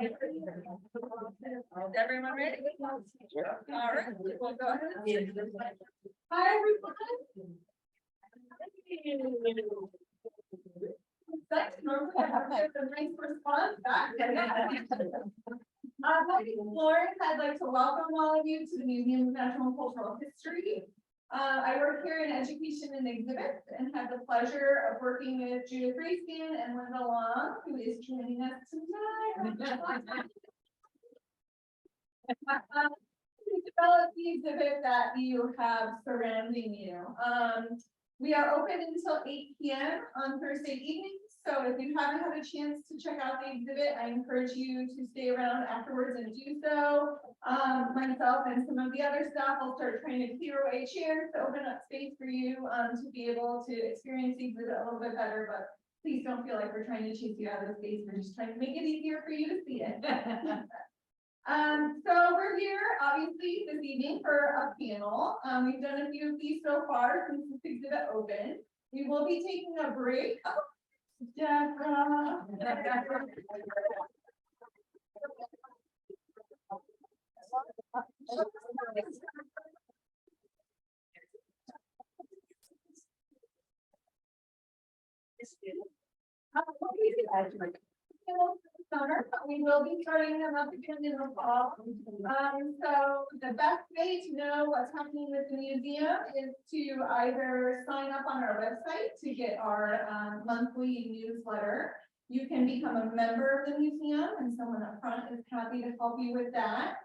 Is everyone ready? All right, we'll go ahead. Hi, everyone. That's normally a nice response back. My name is Lauren. I'd like to welcome all of you to the Museum of Natural and Cultural History. I work here in education and exhibits and have the pleasure of working with Judith Rayskin and Linda Long, who is joining us tonight. To develop the exhibit that you have surrounding you. We are open until 8 p.m. on Thursday evenings. So if you haven't had a chance to check out the exhibit, I encourage you to stay around afterwards and do so. Myself and some of the other staff will start trying to clear away chairs to open up space for you to be able to experience the exhibit a little bit better. But please don't feel like we're trying to chase you out of the space. We're just trying to make it easier for you to see it. So we're here obviously this evening for a panel. We've done a few of these so far since this exhibit opened. We will be taking a break. Oh, Debora. We will be starting them up again in the fall. So the best way to know what's happening with the museum is to either sign up on our website to get our monthly newsletter. You can become a member of the museum, and someone up front is happy to help you with that.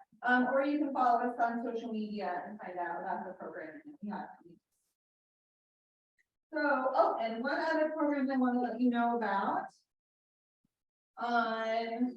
Or you can follow us on social media and find out about the program that we have. So, oh, and one other program I want to let you know about. On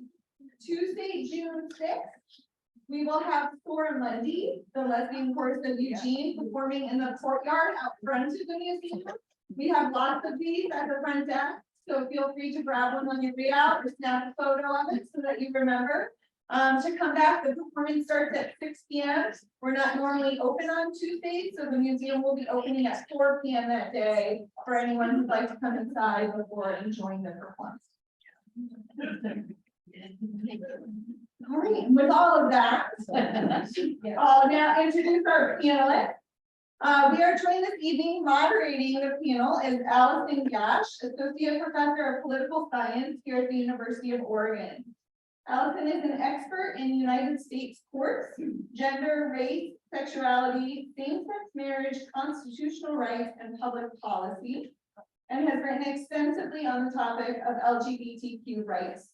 Tuesday, June 6th, we will have Thor and Lindy, the lesbian chorus of Eugene, performing in the courtyard out front of the museum. We have lots of these at the front desk, so feel free to grab one on your way out or snap a photo of it so that you remember. To come back, the performance starts at 6 p.m. We're not normally open on Tuesdays, so the museum will be opening at 4 p.m. that day for anyone who'd like to come inside before enjoying the performance. All right, with all of that, I'll now introduce our panelists. We are joined this evening moderating the panel is Alison Gash, Associate Professor of Political Science here at the University of Oregon. Alison is an expert in United States courts, gender, race, sexuality, same-sex marriage, constitutional rights, and public policy, and has written extensively on the topic of LGBTQ rights.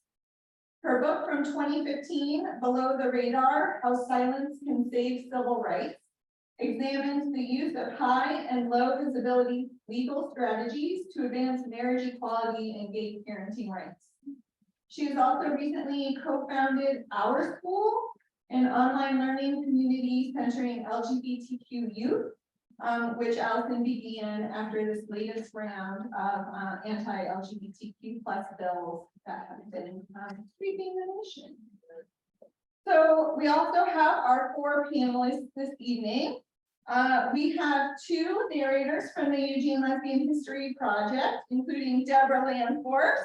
Her book from 2015, Below the Radar, How Silence Can Save Civil Rights, examines the use of high and low visibility legal strategies to advance marriage equality and gay parenting rights. She has also recently co-founded Our School, an online learning community centering LGBTQ youth, which Alison began after this latest round of anti-LGBTQ plus bills that have been sweeping the nation. So we also have our 4 panelists this evening. We have 2 narrators from the Eugene Lesbian History Project, including Debora Landforce,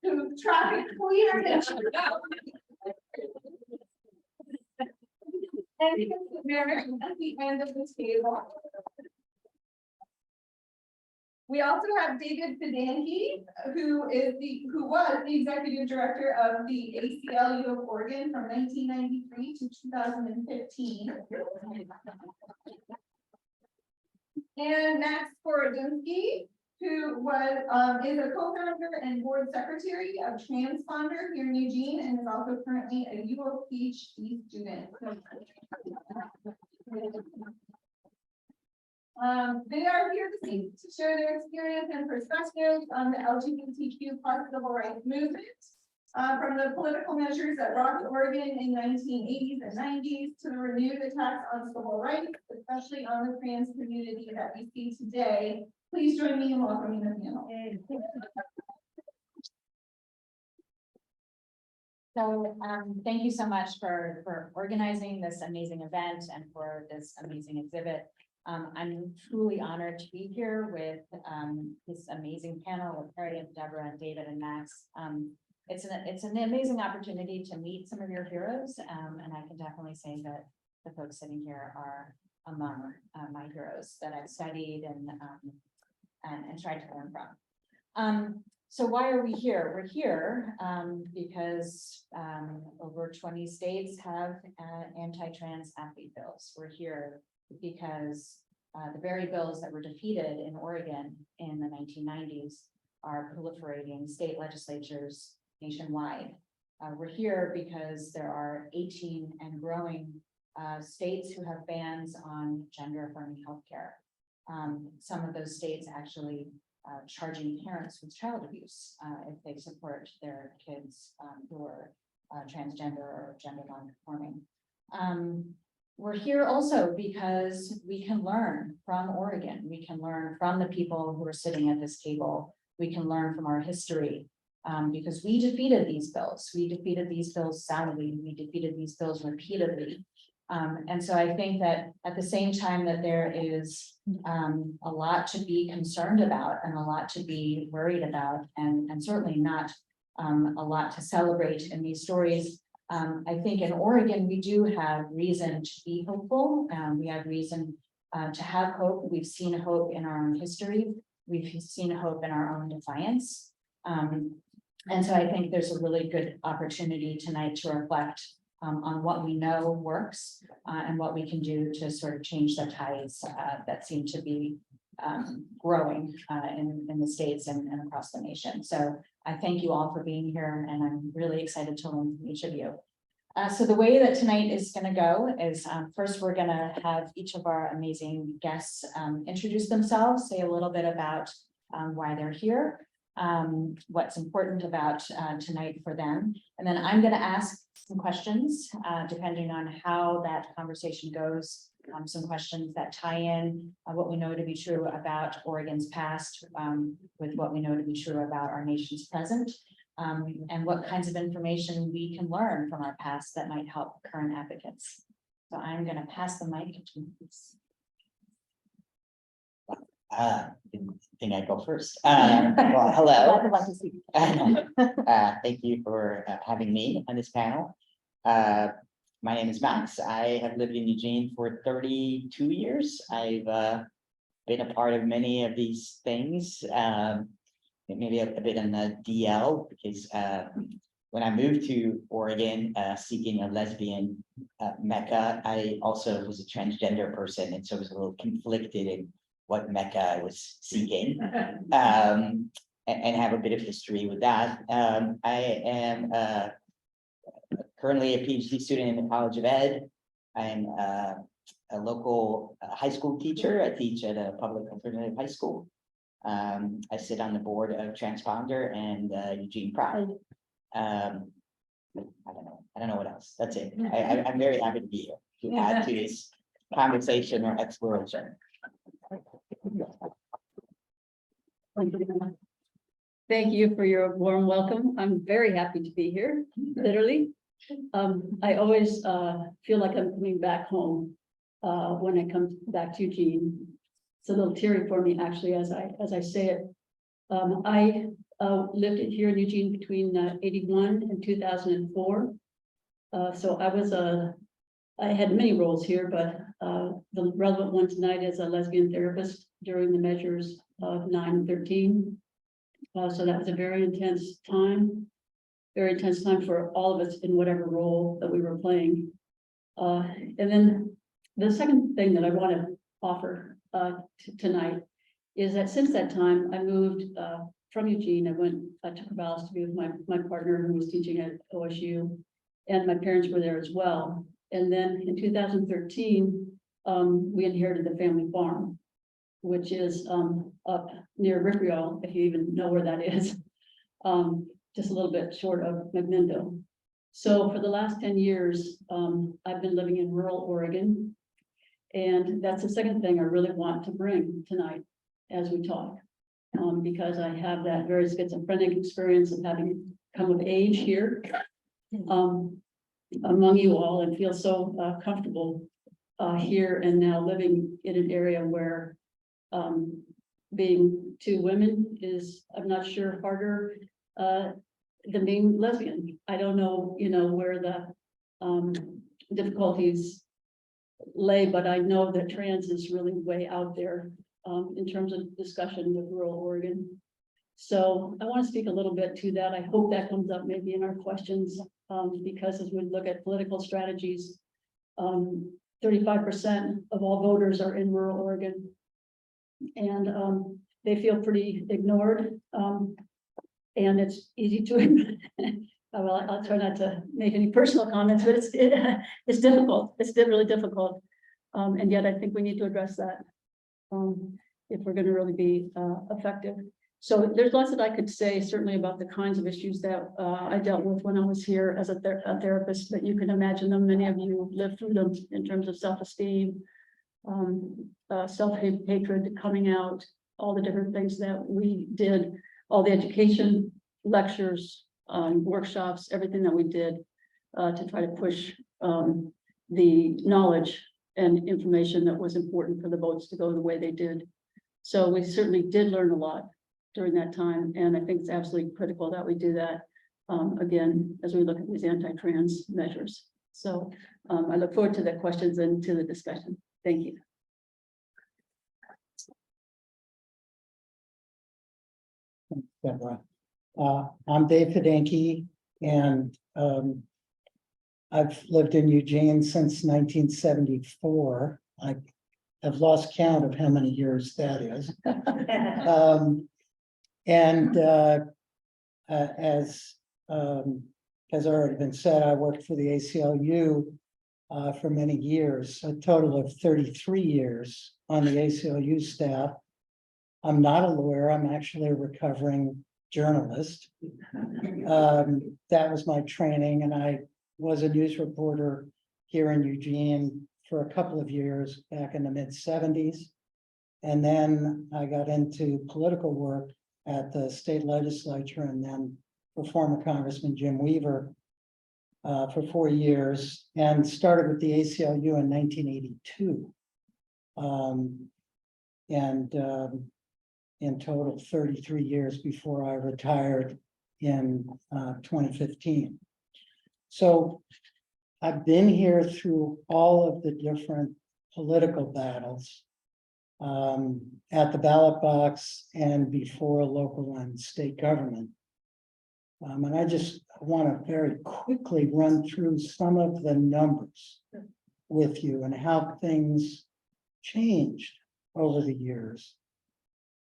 who traffic cleared and Merrick at the end of the table. We also have David Fidanque, who was the executive director of the ACLU of Oregon from 1993 to 2015. And Max Skorodinsky, who is a co-founder and board secretary of Transponder here in Eugene, and is also currently a UO PhD student. They are here to share their experience and perspectives on the LGBTQ plus civil rights movement, from the political measures that rocked Oregon in 1980s and 90s to the renewed attacks on civil rights, especially on the trans community that we see today. Please join me in welcoming the panel. So thank you so much for organizing this amazing event and for this amazing exhibit. I'm truly honored to be here with this amazing panel with Harriet, Debora, David, and Max. it's an amazing opportunity to meet some of your heroes. And I can definitely say that the folks sitting here are among my heroes that I've studied and tried to learn from. So why are we here? We're here because over 20 states have anti-trans athlete bills. We're here because the very bills that were defeated in Oregon in the 1990s are proliferating state legislatures nationwide. We're here because there are 18 and growing states who have bans on gender-affirming healthcare. Some of those states actually charging parents with child abuse if they support their kids who are transgender or gender non-conforming. We're here also because we can learn from Oregon. We can learn from the people who are sitting at this table. We can learn from our history because we defeated these bills. We defeated these bills soundly. We defeated these bills repeatedly. And so I think that at the same time that there is a lot to be concerned about and a lot to be worried about, and certainly not a lot to celebrate in these stories, I think in Oregon, we do have reason to be hopeful. We have reason to have hope. We've seen hope in our own history. We've seen hope in our own defiance. And so I think there's a really good opportunity tonight to reflect on what we know works and what we can do to sort of change the tides that seem to be growing in the states and across the nation. So I thank you all for being here, and I'm really excited to learn from each of you. So the way that tonight is going to go is first we're going to have each of our amazing guests introduce themselves, say a little bit about why they're here, what's important about tonight for them. And then I'm going to ask some questions depending on how that conversation goes, some questions that tie in what we know to be true about Oregon's past with what we know to be true about our nation's present, and what kinds of information we can learn from our past that might help current advocates. So I'm going to pass the mic to think I go first. Well, hello. Glad to see you. Thank you for having me on this panel. My name is Max. I have lived in Eugene for 32 years. I've been a part of many of these things, maybe a bit on the DL, because when I moved to Oregon seeking a lesbian Mecca, I also was a transgender person, and so I was a little conflicted in what Mecca I was seeking, and have a bit of history with that. I am currently a PhD student in the College of Ed. I'm a local high school teacher. I teach at a public alternative high school. I sit on the board of Transponder and Eugene Pride. I don't know what else. That's it. I'm very happy to be here to add to this conversation or exploration. Thank you for your warm welcome. I'm very happy to be here, literally. I always feel like I'm coming back home when I come back to Eugene. It's a little teary for me, actually, as I say it. I lived here in Eugene between 81 and 2004. So I had many roles here, but the relevant one tonight is a lesbian therapist during the measures of 9 and 13. So that was a very intense time for all of us in whatever role that we were playing. And then the second thing that I want to offer tonight is that since that time, I moved from Eugene. I took a vows to be with my partner who was teaching at OSU, and my parents were there as well. And then in 2013, we inherited the family farm, which is up near Rickrell, if you even know where that is, just a little bit short of McMinnville. So for the last 10 years, I've been living in rural Oregon. And that's the second thing I really want to bring tonight as we talk, because I have that very schizophrenic experience of having come of age here among you all, and feel so comfortable here and now living in an area where being two women is, I'm not sure, harder them being lesbian. I don't know, where the difficulties lay, but I know that trans is really way out there in terms of discussion with rural Oregon. So I want to speak a little bit to that. I hope that comes up maybe in our questions, because as we look at political strategies, 35% of all voters are in rural Oregon. And they feel pretty ignored. And it's easy to, well, I'll try not to make any personal comments, but it's difficult. It's really difficult. And yet I think we need to address that if we're going to really be effective. So there's lots that I could say certainly about the kinds of issues that I dealt with when I was here as a therapist, but you can imagine them. Many of you lived through them in terms of self-esteem, self-hatred, coming out, all the different things that we did, all the education, lectures, workshops, everything that we did to try to push the knowledge and information that was important for the votes to go the way they did. So we certainly did learn a lot during that time, and I think it's absolutely critical that we do that again as we look at these anti-trans measures. So I look forward to the questions and to the discussion. Thank you. Debora. I'm Dave Fidanque, and I've lived in Eugene since 1974. I have lost count of how many years that is. As already been said, I worked for the ACLU for many years, a total of 33 years on the ACLU staff. I'm not a lawyer, I'm actually a recovering journalist. That was my training, and I was a news reporter here in Eugene for a couple of years back in the mid-70s. And then I got into political work at the state legislature, and then for former Congressman Jim Weaver for 4 years, and started with the ACLU in 1982. In total 33 years before I retired in 2015. So I've been here through all of the different political battles at the ballot box and before local and state government. And I just want to very quickly run through some of the numbers with you and how things changed over the years.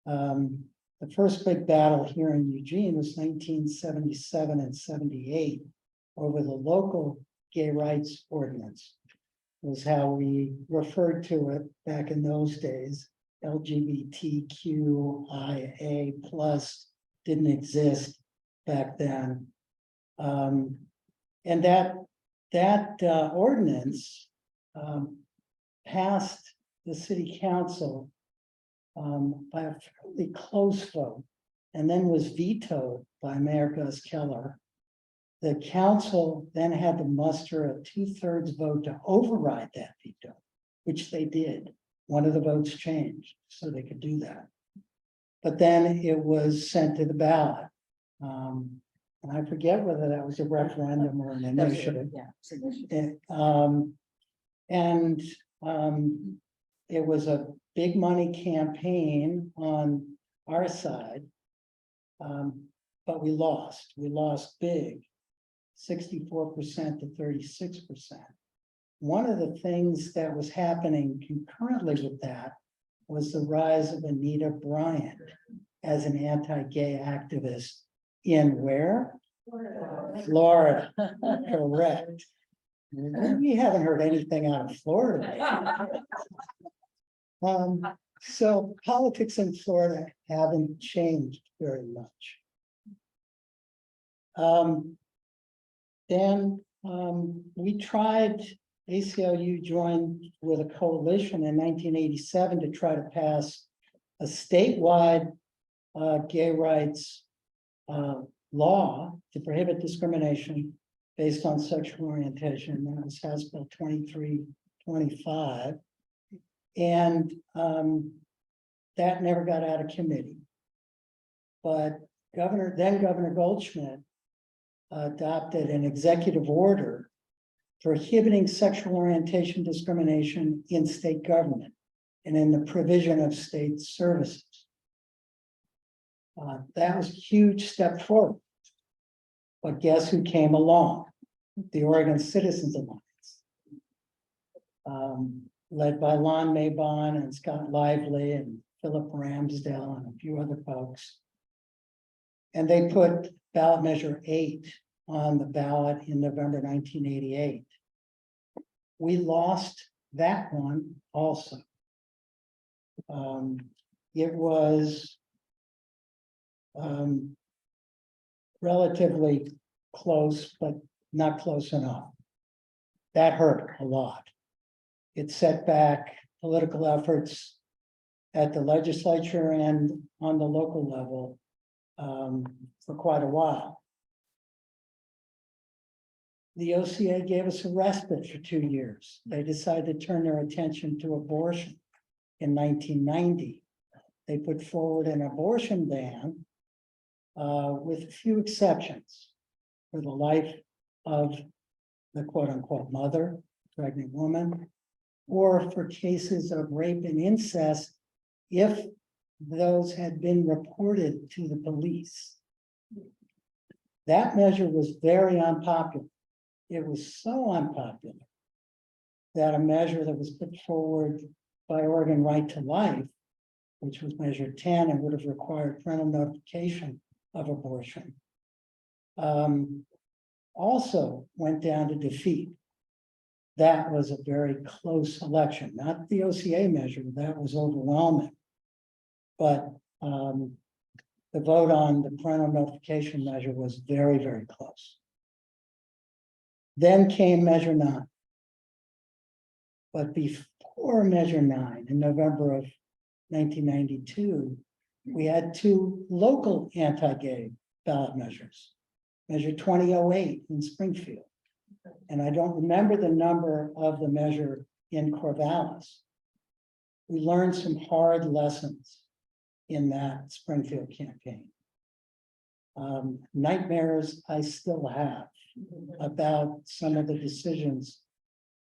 The first big battle here in Eugene was 1977 and 78 over the local gay rights ordinance, was how we referred to it back in those days. LGBTQIA plus didn't exist back then. And that ordinance passed the city council by a fairly close vote, and then was vetoed by Mayor Gus Keller. The council then had to muster a 2/3 vote to override that veto, which they did. One of the votes changed, so they could do that. But then it was sent to the ballot. And I forget whether that was a referendum or an initiative. It was a big money campaign on our side, but we lost. We lost big, 64% to 36%. One of the things that was happening concurrently with that was the rise of Anita Bryant as an anti-gay activist in where? Florida. Correct. We haven't heard anything out of Florida. So politics in Florida haven't changed very much. Then we tried, ACLU joined with a coalition in 1987 to try to pass a statewide gay rights law to prohibit discrimination based on sexual orientation. That was House Bill 2325. And that never got out of committee. But Governor Goldschmidt adopted an executive order prohibiting sexual orientation discrimination in state government and in the provision of state services. That was a huge step forward. But guess who came along? The Oregon Citizens Alliance. Led by Lon Mabon and Scott Lively and Philip Ramsdale and a few other folks. And they put ballot measure 8 on the ballot in November 1988. We lost that one also. It was relatively close, but not close enough. That hurt a lot. It set back political efforts at the legislature and on the local level for quite a while. The OCA gave us a respite for 2 years. They decided to turn their attention to abortion in 1990. They put forward an abortion ban with a few exceptions for the life of the quote unquote mother, pregnant woman, or for cases of rape and incest if those had been reported to the police. That measure was very unpopular. It was so unpopular that a measure that was put forward by Oregon Right to Life, which was measure 10 and would have required parental notification of abortion, also went down to defeat. That was a very close election, not the OCA measure, that was overwhelming. But the vote on the parental notification measure was very, very close. Then came measure 9. But before measure 9, in November of 1992, we had 2 local anti-gay ballot measures. Measure 2008 in Springfield. And I don't remember the number of the measure in Corvallis. We learned some hard lessons in that Springfield campaign. Nightmares I still have about some of the decisions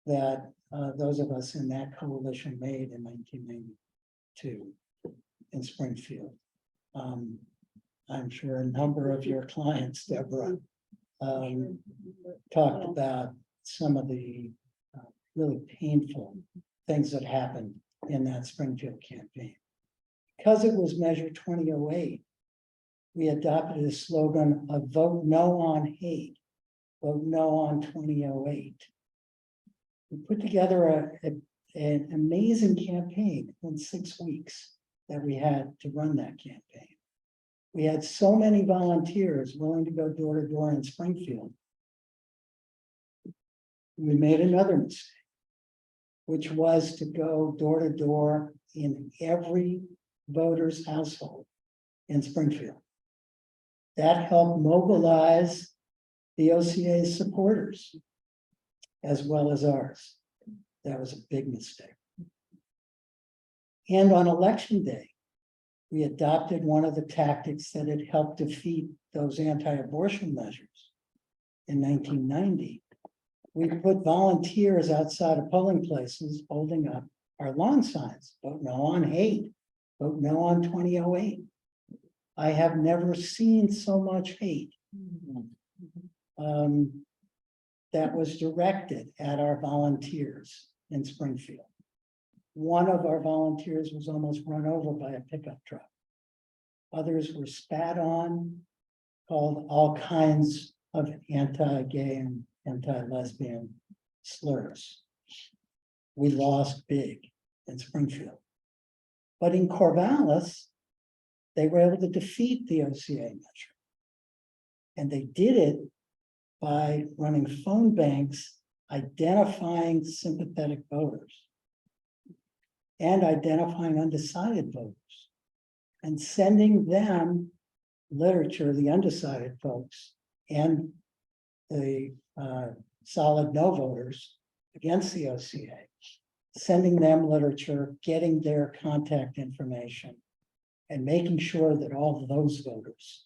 that those of us in that coalition made in 1992 in Springfield. I'm sure a number of your clients, Debora, talked about some of the really painful things that happened in that Springfield campaign. Because it was measure 2008, we adopted a slogan of vote no on hate, vote no on 2008. We put together an amazing campaign in 6 weeks that we had to run that campaign. We had so many volunteers willing to go door to door in Springfield. We made another mistake, which was to go door to door in every voter's household in Springfield. That helped mobilize the OCA's supporters as well as ours. That was a big mistake. And on election day, we adopted one of the tactics that had helped defeat those anti-abortion measures in 1990. We put volunteers outside of polling places holding up our lawn signs, vote no on hate, vote no on 2008. I have never seen so much hate that was directed at our volunteers in Springfield. One of our volunteers was almost run over by a pickup truck. Others were spat on, called all kinds of anti-gay and anti-lesbian slurs. We lost big in Springfield. But in Corvallis, they were able to defeat the OCA measure. And they did it by running phone banks, identifying sympathetic voters and identifying undecided voters and sending them literature, the undecided folks and the solid no voters against the OCA, sending them literature, getting their contact information, and making sure that all of those voters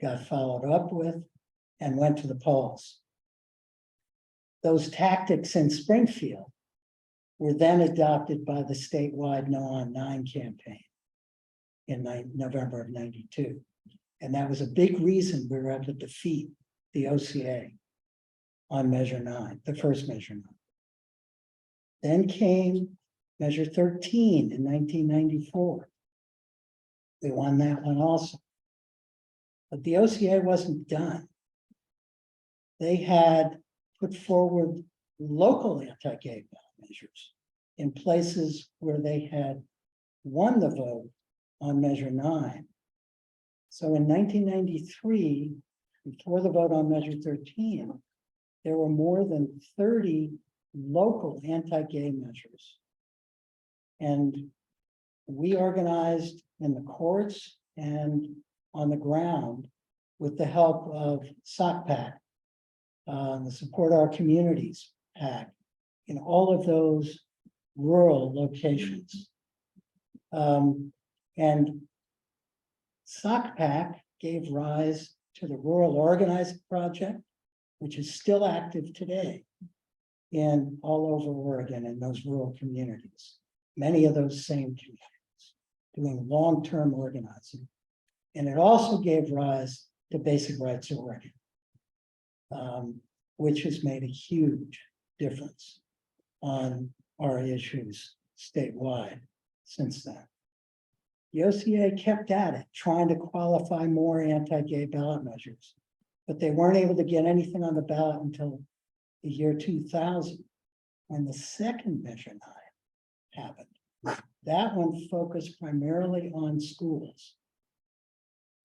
got followed up with and went to the polls. Those tactics in Springfield were then adopted by the statewide No on 9 campaign in November of 92. And that was a big reason we were able to defeat the OCA on Measure 9, the first Measure 9. Then came Measure 13 in 1994. We won that one also. But the OCA wasn't done. They had put forward local anti-gay ballot measures in places where they had won the vote on Measure 9. So in 1993, before the vote on Measure 13, there were more than 30 local anti-gay measures. And we organized in the courts and on the ground with the help of SOCPAC, the Support Our Communities PAC, in all of those rural locations. And SOCPAC gave rise to the Rural Organizing Project, which is still active today in all over Oregon in those rural communities. Many of those same communities doing long-term organizing. And it also gave rise to Basic Rights Oregon, which has made a huge difference on our issues statewide since then. The OCA kept at it, trying to qualify more anti-gay ballot measures, but they weren't able to get anything on the ballot until the year 2000, when the second Measure 9 happened. That one focused primarily on schools.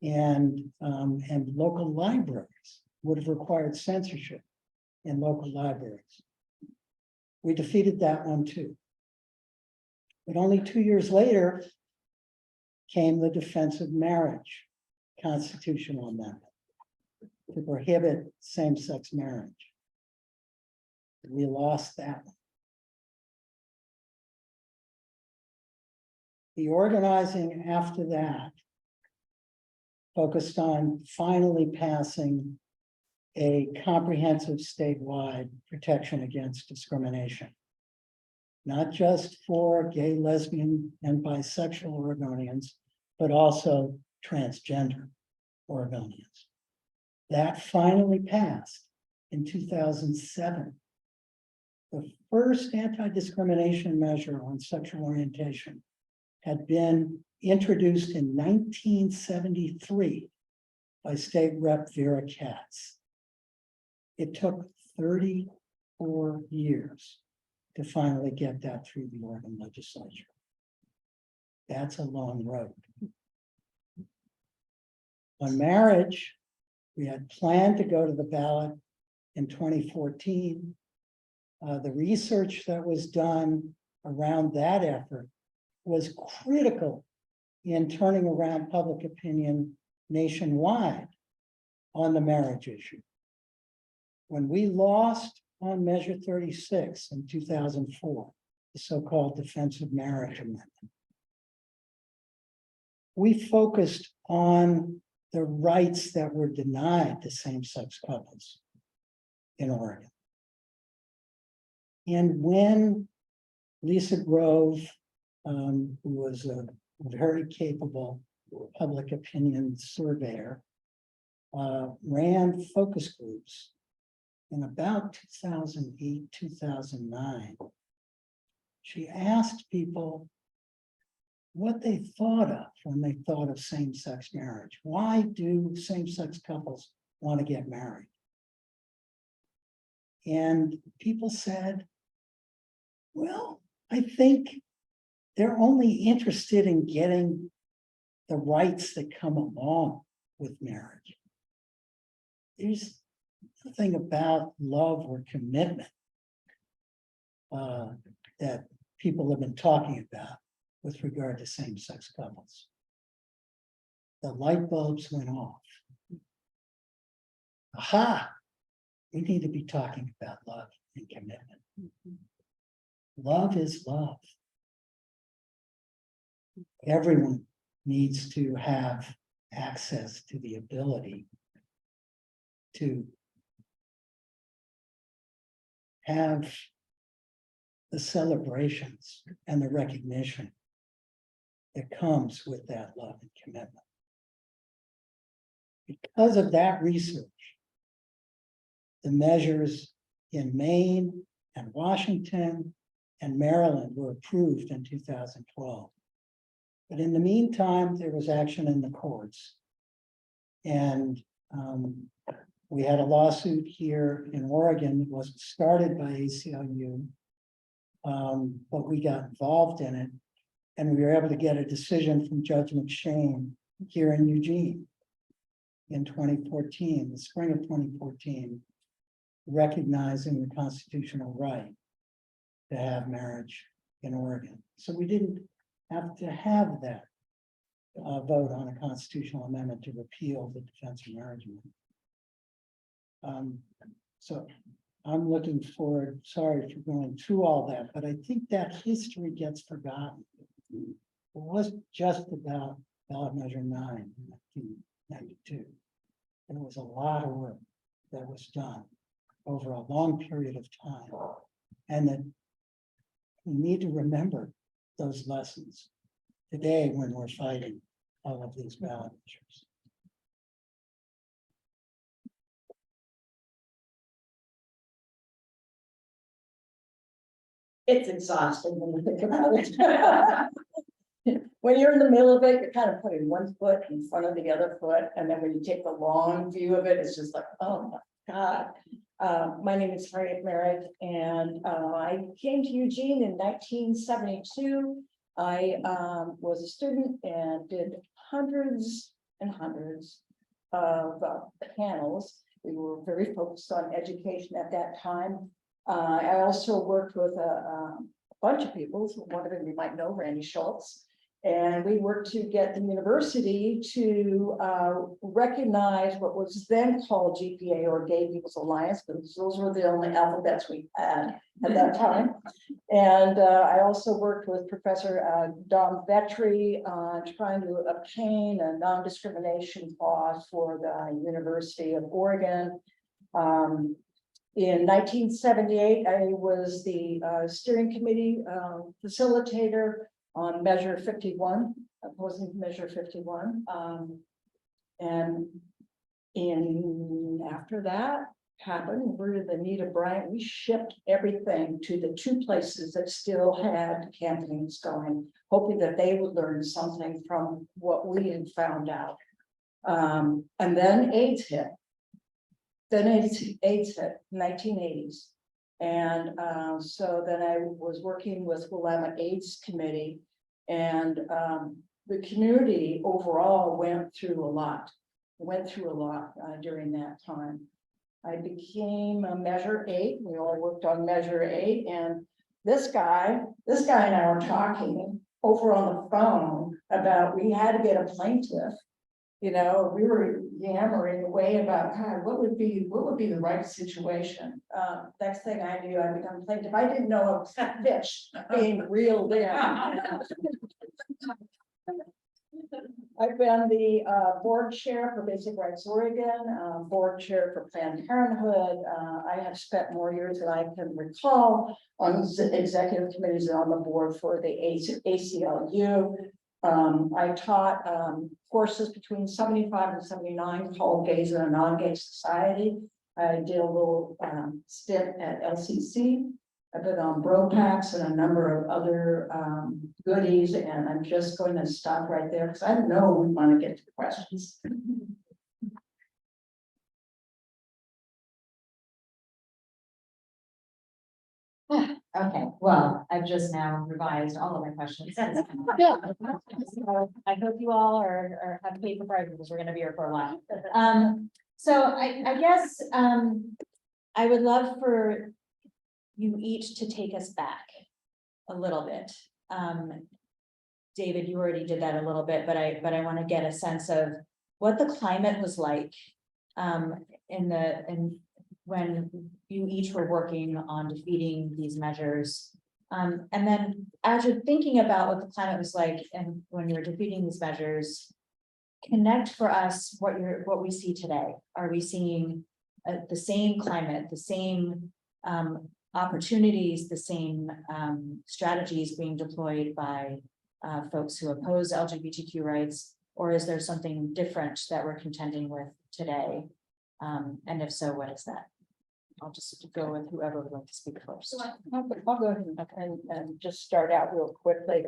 And local libraries would have required censorship in local libraries. We defeated that one too. But only 2 years later came the Defense of Marriage constitutional amendment to prohibit same-sex marriage. We lost that one. The organizing after that focused on finally passing a comprehensive statewide protection against discrimination, not just for gay, lesbian, and bisexual Oregonians, but also transgender Oregonians. That finally passed in 2007. The first anti-discrimination measure on sexual orientation had been introduced in 1973 by State Rep. Vera Katz. It took 34 years to finally get that through the Oregon legislature. That's a long road. On marriage, we had planned to go to the ballot in 2014. The research that was done around that effort was critical in turning around public opinion nationwide on the marriage issue. When we lost on Measure 36 in 2004, the so-called Defense of Marriage Amendment, we focused on the rights that were denied to same-sex couples in Oregon. And when Lisa Grove, who was a very capable public opinion surveyor, ran focus groups in about 2008, 2009, she asked people what they thought of when they thought of same-sex marriage. Why do same-sex couples want to get married? And people said, well, I think they're only interested in getting the rights that come along with marriage. There's nothing about love or commitment that people have been talking about with regard to same-sex couples. The light bulbs went off. Aha! We need to be talking about love and commitment. Love is love. Everyone needs to have access to the ability to have the celebrations and the recognition that comes with that love and commitment. Because of that research, the measures in Maine and Washington and Maryland were approved in 2012. But in the meantime, there was action in the courts. And we had a lawsuit here in Oregon that wasn't started by ACLU, but we got involved in it. And we were able to get a decision from Judge McShane here in Eugene in 2014, the spring of 2014, recognizing the constitutional right to have marriage in Oregon. So we didn't have to have that vote on a constitutional amendment to repeal the Defense of Marriage Amendment. So I'm looking forward, sorry for going through all that, but I think that history gets forgotten. It wasn't just about ballot measure 9 in 1992. There was a lot of work that was done over a long period of time. And that we need to remember those lessons today when we're fighting all of these ballot measures. It's exhausting when you think about it. When you're in the middle of it, you're kind of putting one foot in front of the other foot. And then when you take the long view of it, it's just like, oh my God. My name is Harriet Merrick, and I came to Eugene in 1972. I was a student and did hundreds and hundreds of panels. We were very focused on education at that time. I also worked with a bunch of people. So one of them you might know, Randy Schultz. And we worked to get the university to recognize what was then called GPA, or Gay People's Alliance, because those were the only alphabets we had at that time. And I also worked with Professor Don Vetri on trying to obtain a non-discrimination clause for the University of Oregon. In 1978, I was the steering committee facilitator on Measure 51, opposing Measure 51. And after that happened, we did Anita Bryant, we shipped everything to the two places that still had campaigns going, hoping that they would learn something from what we had found out. And then AIDS hit. Then AIDS hit, 1980s. And so then I was working with Willamette AIDS Committee, and the community overall went through a lot. During that time. I became a Measure 8. We all worked on Measure 8, and this guy and I were talking over on the phone about we had to get a plaintiff. You know, we were yammering away about God, what would be the right situation. Next thing I knew, I become a plaintiff. I didn't know I was that fish being reeled in. I've been the board chair for Basic Rights Oregon, board chair for Planned Parenthood. I have spent more years than I can recall on executive committees and on the board for the ACLU. I taught courses between 75 and 79 called Gays in a Non-Gay Society. I did a little stint at LCC. I've been on BroPACs and a number of other goodies, and I'm just going to stop right there because I know we want to get to questions. Okay, well, I've just now revised all of my questions. Yeah. So I hope you all are have paid for prices because we're going to be here for a while. So I guess I would love for you each to take us back a little bit. David, you already did that a little bit, but I want to get a sense of what the climate was like when you each were working on defeating these measures. And then as you're thinking about what the climate was like and when you're defeating these measures, connect for us what we see today. Are we seeing the same climate, the same opportunities, the same strategies being deployed by folks who oppose LGBTQ rights, or is there something different that we're contending with today? And if so, what is that? I'll just go with whoever would like to speak first. I'll go ahead and just start out real quickly.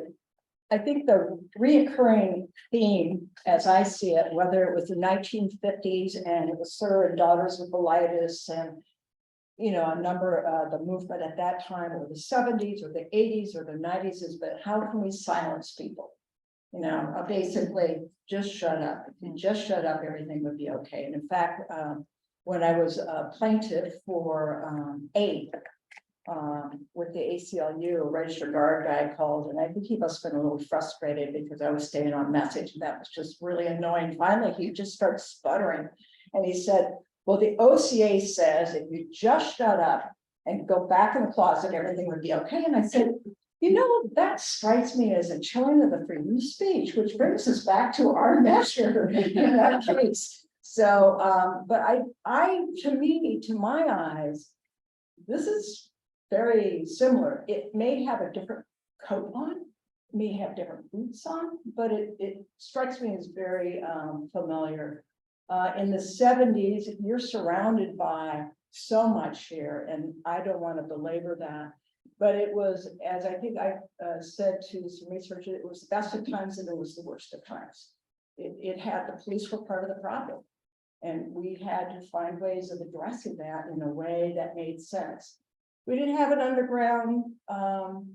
I think the reoccurring theme, as I see it, whether it was the 1950s and it was Sir and Daughters of Bilitis and, you know, a number of the movement at that time, or the 70s or the 80s or the 90s, is but how can we silence people? You know, basically just shut up. If you just shut up, everything would be okay. And in fact, when I was a plaintiff for aid with the ACLU, a registered guard guy called, and I think he must have been a little frustrated because I was staying on message. And that was just really annoying. Finally, he just started sputtering and he said, well, the OCA says if you just shut up and go back in the closet, everything would be okay. And I said, you know, that strikes me as a chilling of the freedom of speech, which brings us back to our measure in that case. So, but to me, to my eyes, this is very similar. It may have a different coat on, may have different boots on, but it strikes me as very familiar. In the 70s, you're surrounded by so much here, and I don't want to belabor that. But it was, as I think I said to some researchers, it was the best of times and it was the worst of times. It had the police were part of the problem. And we had to find ways of addressing that in a way that made sense. We didn't have an underground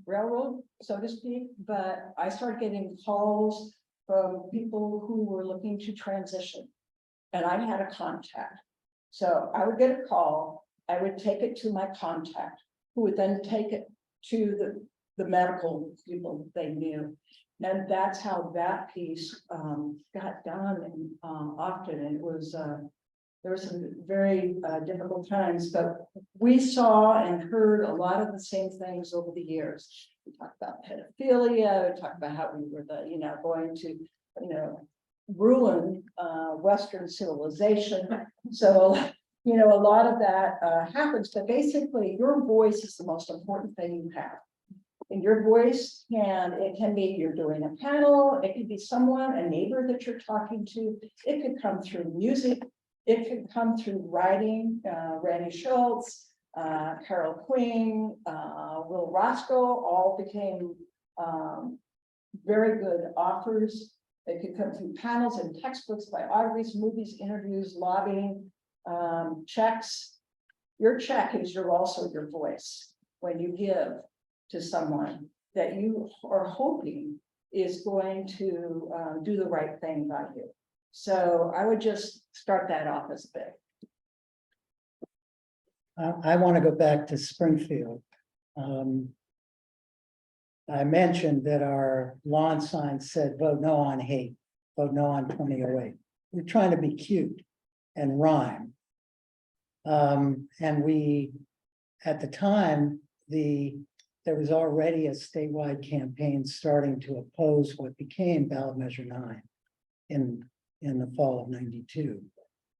railroad, so to speak, but I started getting calls from people who were looking to transition. And I had a contact. So I would get a call, I would take it to my contact, who would then take it to the medical people they knew. And that's how that piece got done and often. And it was there were some very difficult times, but we saw and heard a lot of the same things over the years. We talked about pedophilia, we talked about how we were going to, ruin Western civilization. So, a lot of that happens, but basically your voice is the most important thing you have. And your voice it can be you're doing a panel, it could be someone, a neighbor that you're talking to, it could come through music, it could come through writing, Randy Schultz, Carol Queen, Will Roscoe, all became very good authors. It could come through panels and textbooks, biographies, movies, interviews, lobbying, checks. Your check is also your voice when you give to someone that you are hoping is going to do the right thing by you. So I would just start that off as a bit. I want to go back to Springfield. I mentioned that our lawn sign said, vote no on hate, vote no on 2008. We're trying to be cute and rhyme. And we, at the time, there was already a statewide campaign starting to oppose what became ballot measure 9 in the fall of '92.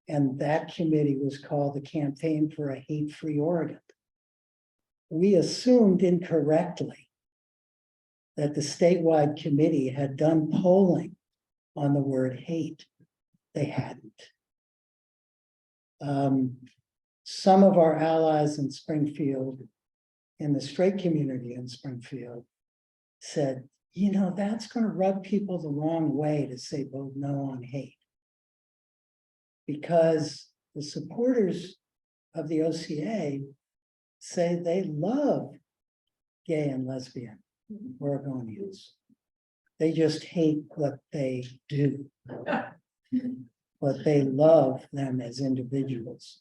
And that committee was called the Campaign for a Hate-Free Oregon. We assumed incorrectly that the statewide committee had done polling on the word hate. They hadn't. Some of our allies in Springfield, in the straight community in Springfield, said, that's going to rub people the wrong way to say vote no on hate. Because the supporters of the OCA say they love gay and lesbian Oregonians. They just hate what they do. But they love them as individuals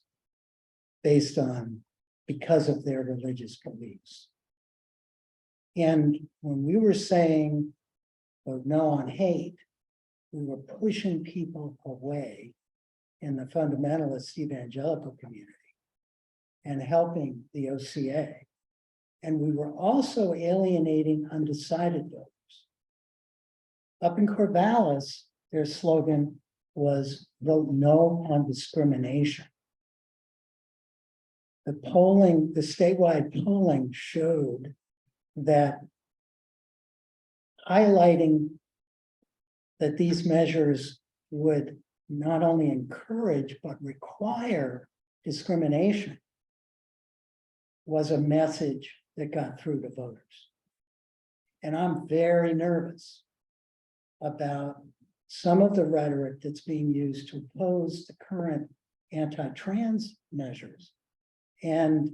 because of their religious beliefs. And when we were saying vote no on hate, we were pushing people away in the fundamentalist evangelical community and helping the OCA. And we were also alienating undecided voters. Up in Corvallis, their slogan was vote no on discrimination. the polling, the statewide polling showed that highlighting that these measures would not only encourage but require discrimination was a message that got through to voters. And I'm very nervous about some of the rhetoric that's being used to oppose the current anti-trans measures and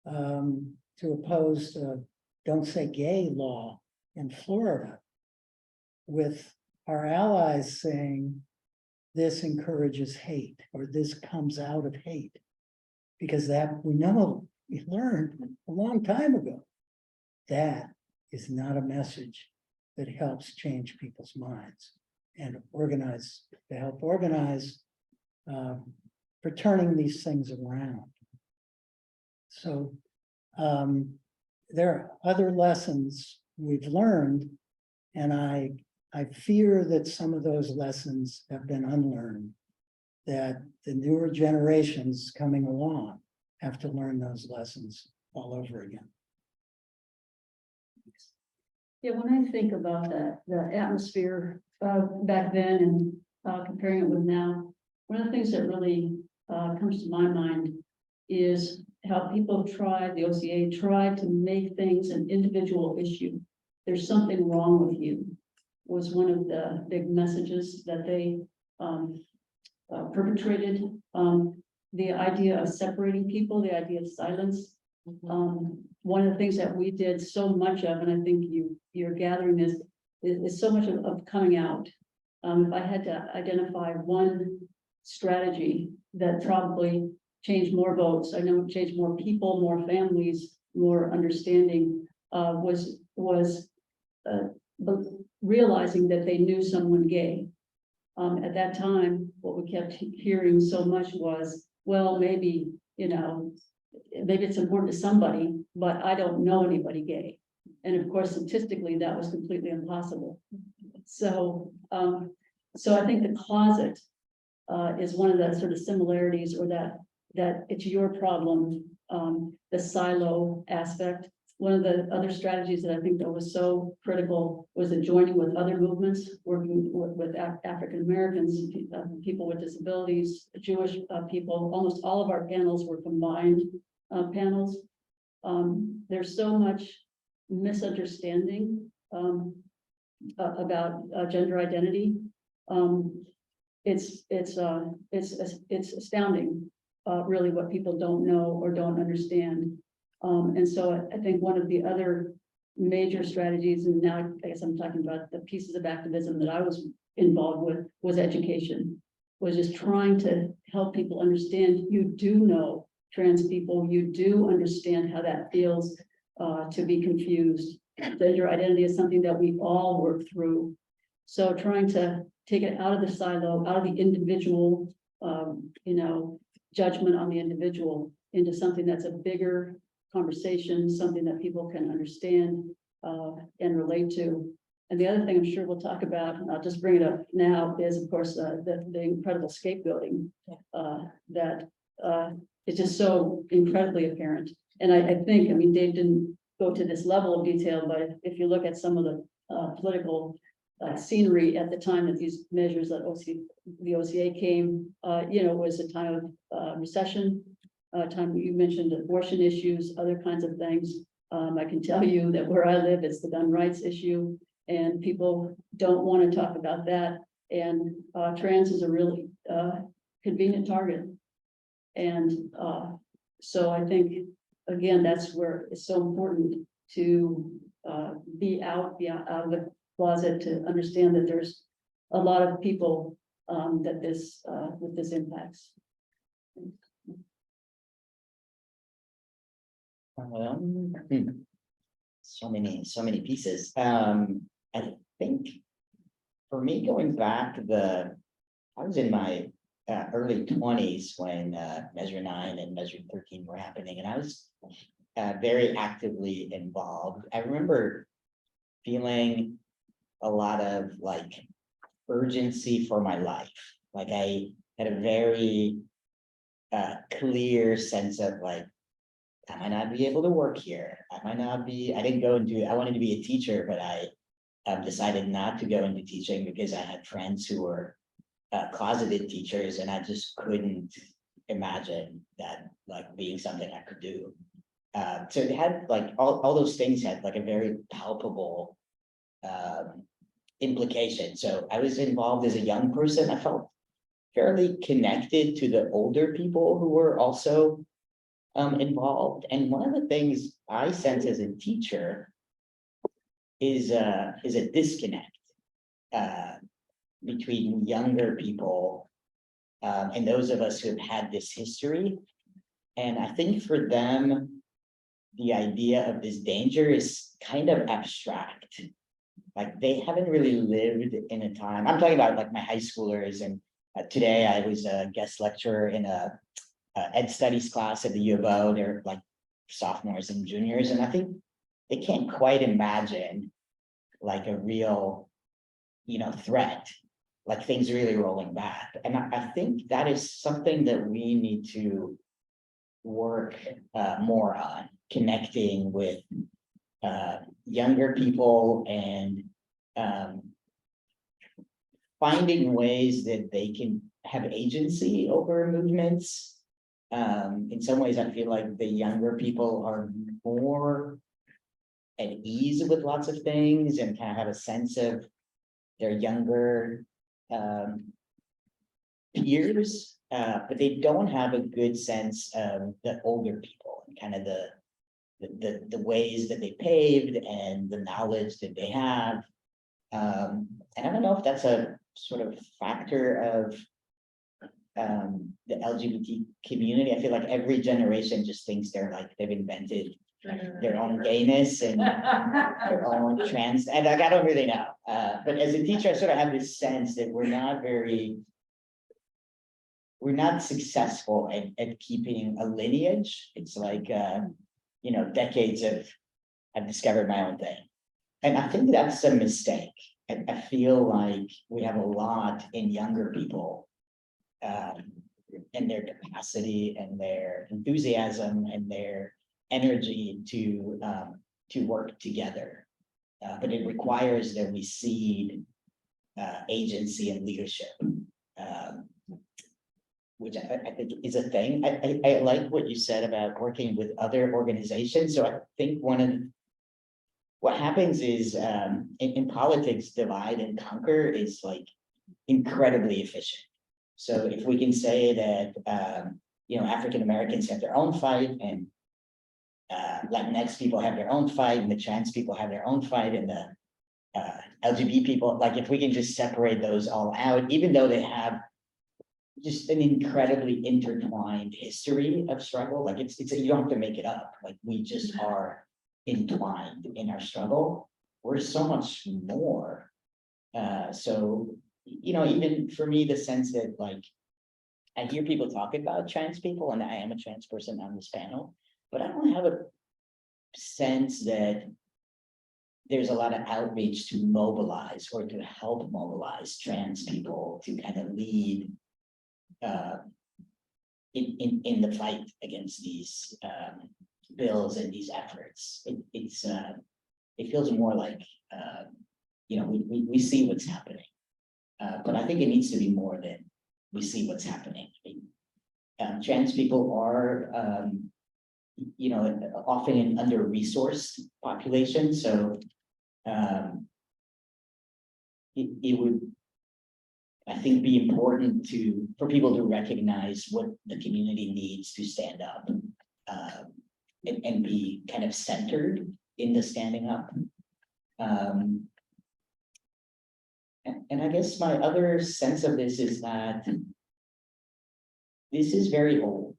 to oppose the Don't Say Gay law in Florida, with our allies saying this encourages hate or this comes out of hate. Because that we know, we learned a long time ago, that is not a message that helps change people's minds and organize, to help organize for turning these things around. So there are other lessons we've learned, and I fear that some of those lessons have been unlearned, that the newer generations coming along have to learn those lessons all over again. Yeah, when I think about that, the atmosphere back then and comparing it with now, one of the things that really comes to my mind is how people tried, the OCA tried to make things an individual issue. There's something wrong with you, was one of the big messages that they perpetrated. The idea of separating people, the idea of silence. One of the things that we did so much of, and I think you're gathering this, is so much of coming out. If I had to identify one strategy that probably changed more votes, I know it changed more people, more families, more understanding, was realizing that they knew someone gay. At that time, what we kept hearing so much was, well, maybe, you know, maybe it's important to somebody, but I don't know anybody gay. And of course, statistically, that was completely impossible. So, so I think the closet is one of the sort of similarities, or that it's your problem, the silo aspect. One of the other strategies that I think that was so critical was the joining with other movements, working with African Americans, people with disabilities, Jewish people. Almost all of our panels were combined panels. There's so much misunderstanding about gender identity. It's astounding, really, what people don't know or don't understand. And so I think one of the other major strategies, and now I guess I'm talking about the pieces of activism that I was involved with, was education, was just trying to help people understand, you do know trans people, you do understand how that feels to be confused. Gender identity is something that we all work through. So trying to take it out of the silo, out of the individual, you know, judgment on the individual, into something that's a bigger conversation, something that people can understand and relate to. And the other thing I'm sure we'll talk about, and I'll just bring it up now, is of course the incredible scapegoating that is just so incredibly apparent. And I think, I mean, Dave didn't go to this level of detail, but if you look at some of the political scenery at the time that these measures that the OCA came, you know, was a time of recession, time you mentioned abortion issues, other kinds of things. I can tell you that where I live, it's the gun rights issue, and people don't want to talk about that. And trans is a really convenient target. And so I think, again, that's where it's so important to be out of the closet, to understand that there's a lot of people that this impacts. Well, so many pieces. I think for me, going back, I was in my early 20s when Measure 9 and Measure 13 were happening, and I was very actively involved. I remember feeling a lot of like urgency for my life. Like I had a very clear sense of like, I might not be able to work here. I didn't go into, I wanted to be a teacher, but I decided not to go into teaching because I had friends who were closeted teachers, and I just couldn't imagine that like being something I could do. So it had like all those things had like a very palpable implication. So I was involved as a young person. I felt fairly connected to the older people who were also involved. And one of the things I sense as a teacher is a disconnect between younger people and those of us who have had this history. And I think for them, the idea of this danger is kind of abstract. Like they haven't really lived in a time. I'm talking about like my high schoolers, and today I was a guest lecturer in a ed studies class at the U of O. They're like sophomores and juniors, and I think they can't quite imagine like a real, threat, like things really rolling back. And I think that is something that we need to work more on, connecting with younger people and finding ways that they can have agency over movements. In some ways, I feel like the younger people are more at ease with lots of things and kind of have a sense of their younger peers, but they don't have a good sense of the older people and kind of the ways that they paved and the knowledge that they have. And I don't know if that's a sort of factor of the LGBT community. I feel like every generation just thinks they've invented their own gayness and their own trans, and like, I don't really know. But as a teacher, I sort of have this sense that we're not successful at keeping a lineage. It's like, decades of, I've discovered my own thing. And I think that's a mistake. And I feel like we have a lot in younger people, and their capacity and their enthusiasm and their energy to work together. But it requires that we seed agency and leadership, which I think is a thing. I like what you said about working with other organizations. So I think what happens is in politics, divide and conquer is like incredibly efficient. So if we can say that African Americans have their own fight, and Latinx people have their own fight, and the trans people have their own fight, and the LGBT people, like if we can just separate those all out, even though they have just an incredibly intertwined history of struggle, like it's you don't have to make it up, like we just are entwined in our struggle. We're so much more. So even for me, the sense that like I hear people talk about trans people, and I am a trans person on this panel, but I don't have a sense that there's a lot of outreach to mobilize or to help mobilize trans people to kind of lead in the fight against these bills and these efforts. It feels more like we see what's happening, but I think it needs to be more than we see what's happening. Trans people are often an under-resourced population, so it would, I think, be important for people to recognize what the community needs to stand up, and be kind of centered in the standing up. And I guess my other sense of this is that this is very old.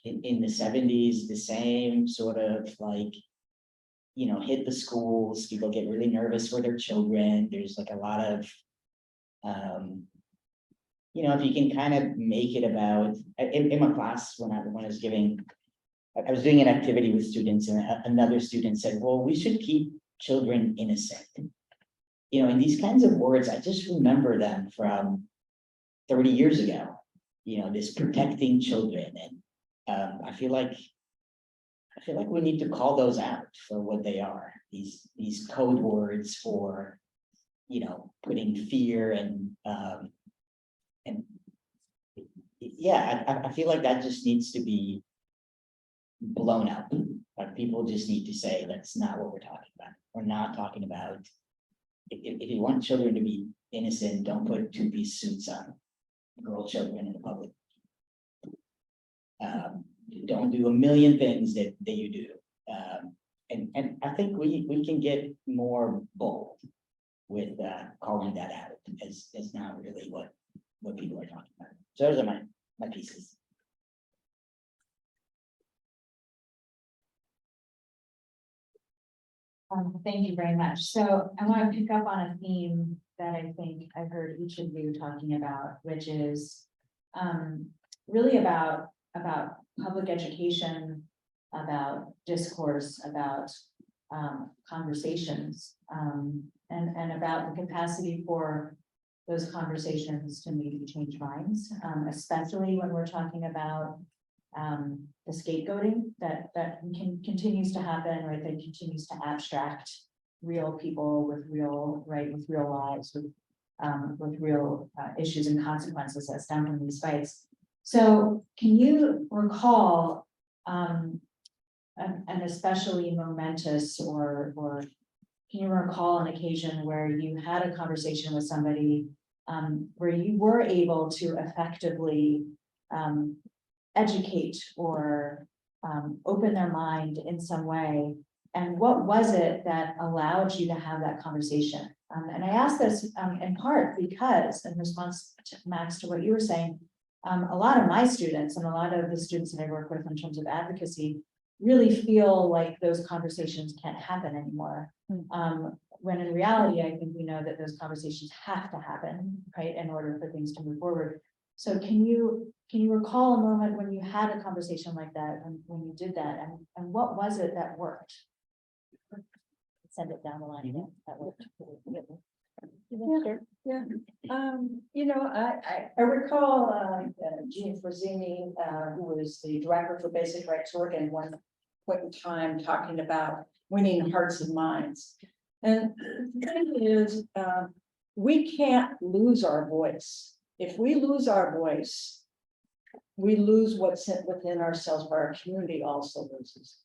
In the 70s, the same sort of like, hit the schools, people get really nervous for their children. There's like a lot of, if you can kind of make it about, in my class, when I was I was doing an activity with students, and another student said, well, we should keep children innocent. And these kinds of words, I just remember them from 30 years ago, this protecting children. And I feel like I feel like we need to call those out for what they are, these code words for, putting fear and yeah, I feel like that just needs to be blown up. Like people just need to say, that's not what we're talking about. We're not talking about, if you want children to be innocent, don't put two-piece suits on girl children in the public. Don't do a million things that you do. And I think we can get more bold with calling that out as not really what people are talking about. So those are my pieces. Thank you very much. So I want to pick up on a theme that I think I've heard each of you talking about, which is really about public education, about discourse, about conversations, and about the capacity for those conversations to maybe change minds, especially when we're talking about the scapegoating that continues to happen, right? That continues to abstract real people with real lives, with real issues and consequences that stem from these fights. So can you recall an especially momentous or can you recall an occasion where you had a conversation with somebody where you were able to effectively educate or open their mind in some way? And what was it that allowed you to have that conversation? And I ask this in part because, in response to Max, to what you were saying, a lot of my students and a lot of the students that I work with in terms of advocacy really feel like those conversations can't happen anymore. When in reality, I think we know that those conversations have to happen, right, in order for things to move forward. So can you recall a moment when you had a conversation like that and when you did that, and what was it that worked? Send it down the line. Yeah, that worked. I recall Jean Frazzini, who was the director for Basic Rights Work, at one point in time talking about winning hearts and minds. And the thing is, we can't lose our voice. If we lose our voice, we lose what's within ourselves, but our community also loses.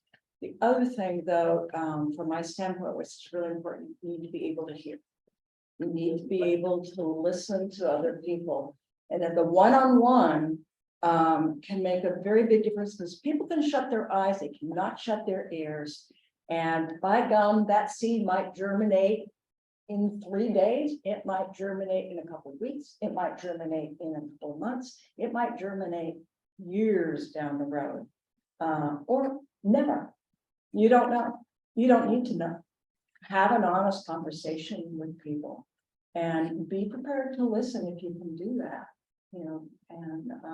The other thing, though, from my standpoint, which is really important, you need to be able to hear. You need to be able to listen to other people. And that the one-on-one can make a very big difference, because people can shut their eyes, they cannot shut their ears. And by gum, that seed might germinate in 3 days, it might germinate in a couple of weeks, it might germinate in a couple of months, it might germinate years down the road, or never. You don't know. You don't need to know. Have an honest conversation with people and be prepared to listen if you can do that, and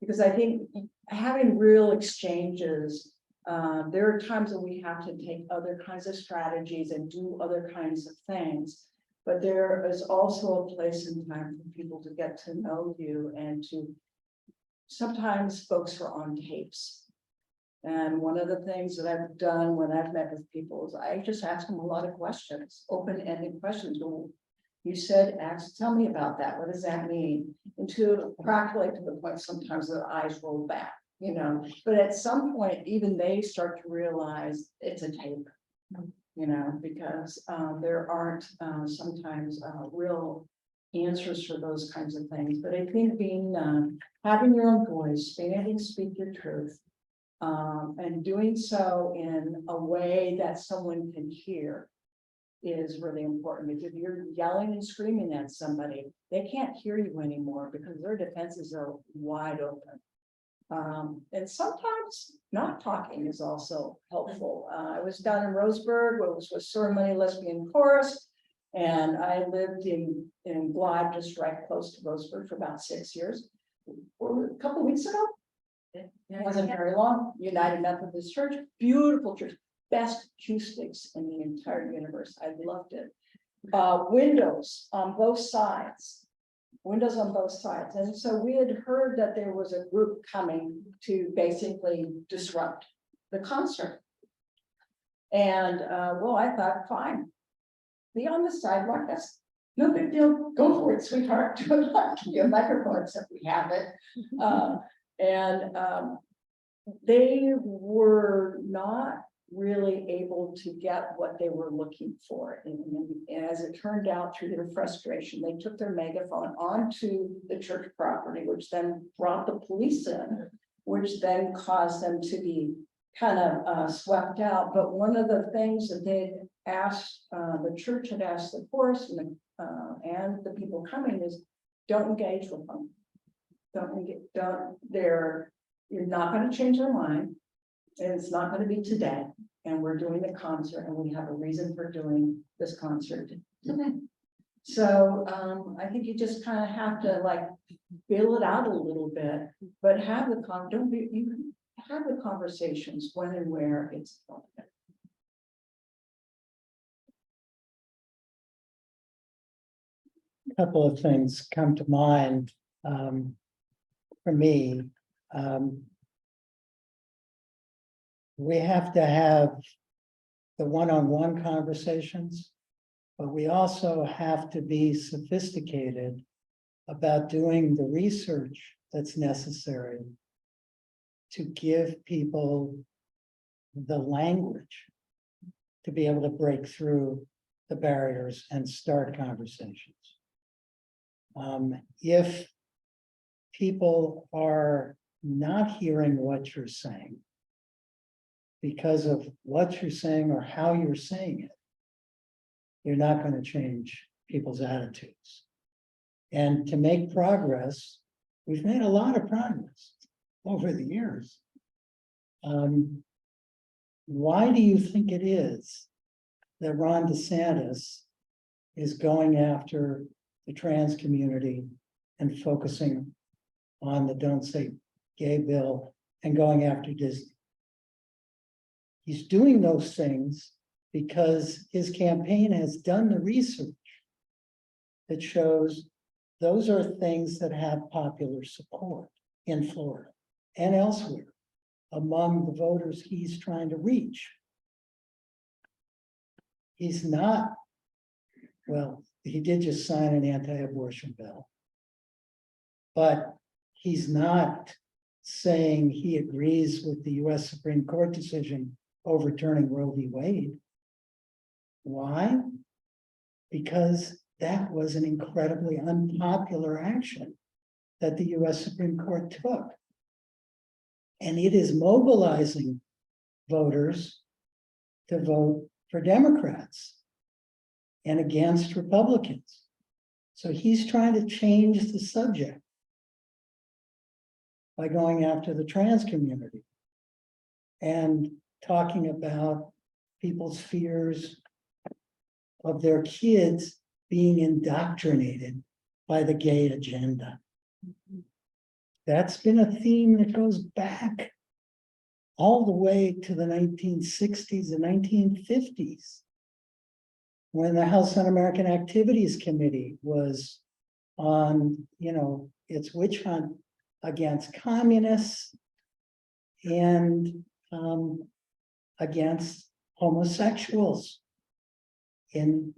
because I think having real exchanges, there are times that we have to take other kinds of strategies and do other kinds of things, but there is also a place and time for people to get to know you, and to sometimes folks are on tapes. And one of the things that I've done when I've met with people is I just ask them a lot of questions, open-ended questions. Well, you said, tell me about that. What does that mean? And to practically to the point sometimes their eyes roll back, but at some point, even they start to realize it's a tape, because there aren't sometimes real answers for those kinds of things. But I think having your own voice, being able to speak your truth, and doing so in a way that someone can hear is really important. Because if you're yelling and screaming at somebody, they can't hear you anymore because their defenses are wide open. And sometimes not talking is also helpful. I was down in Roseburg, where it was with Ceremony Lesbian Chorus, and I lived in Blythe, just right close to Roseburg, for about 6 years. Or a couple of weeks ago. It wasn't very long. United Methodist Church, beautiful church, best acoustics in the entire universe. I loved it. Windows on both sides. And so we had heard that there was a group coming to basically disrupt the concert. And, well, I thought, fine. Be on the sidewalk, that's no big deal, go for it, sweetheart, give you a microphone, except we have it. They were not really able to get what they were looking for. And as it turned out, through their frustration, they took their megaphone onto the church property, which then brought the police in, which then caused them to be kind of swept out. But one of the things that they asked, the church had asked the chorus and the people coming is, don't engage with them. You're not going to change their mind. And it's not going to be today. And we're doing the concert and we have a reason for doing this concert today. So I think you just kind of have to like feel it out a little bit, but have the you can have the conversations when and where it's appropriate. Couple of things come to mind for me. We have to have the one-on-one conversations, but we also have to be sophisticated about doing the research that's necessary to give people the language to be able to break through the barriers and start conversations. If people are not hearing what you're saying because of what you're saying or how you're saying it, you're not going to change people's attitudes. And to make progress, we've made a lot of progress over the years. Why do you think it is that Ron DeSantis is going after the trans community and focusing on the Don't Say Gay bill and going after Disney? He's doing those things because his campaign has done the research that shows those are things that have popular support in Florida and elsewhere among the voters he's trying to reach. He's not, well, he did just sign an anti-abortion bill, but he's not saying he agrees with the US Supreme Court decision overturning Roe v. Wade. Why? Because that was an incredibly unpopular action that the US Supreme Court took. And it is mobilizing voters to vote for Democrats and against Republicans. So he's trying to change the subject by going after the trans community and talking about people's fears of their kids being indoctrinated by the gay agenda. That's been a theme that goes back all the way to the 1960s and 1950s, when the House Un-American Activities Committee was on, its witch hunt against communists and against homosexuals in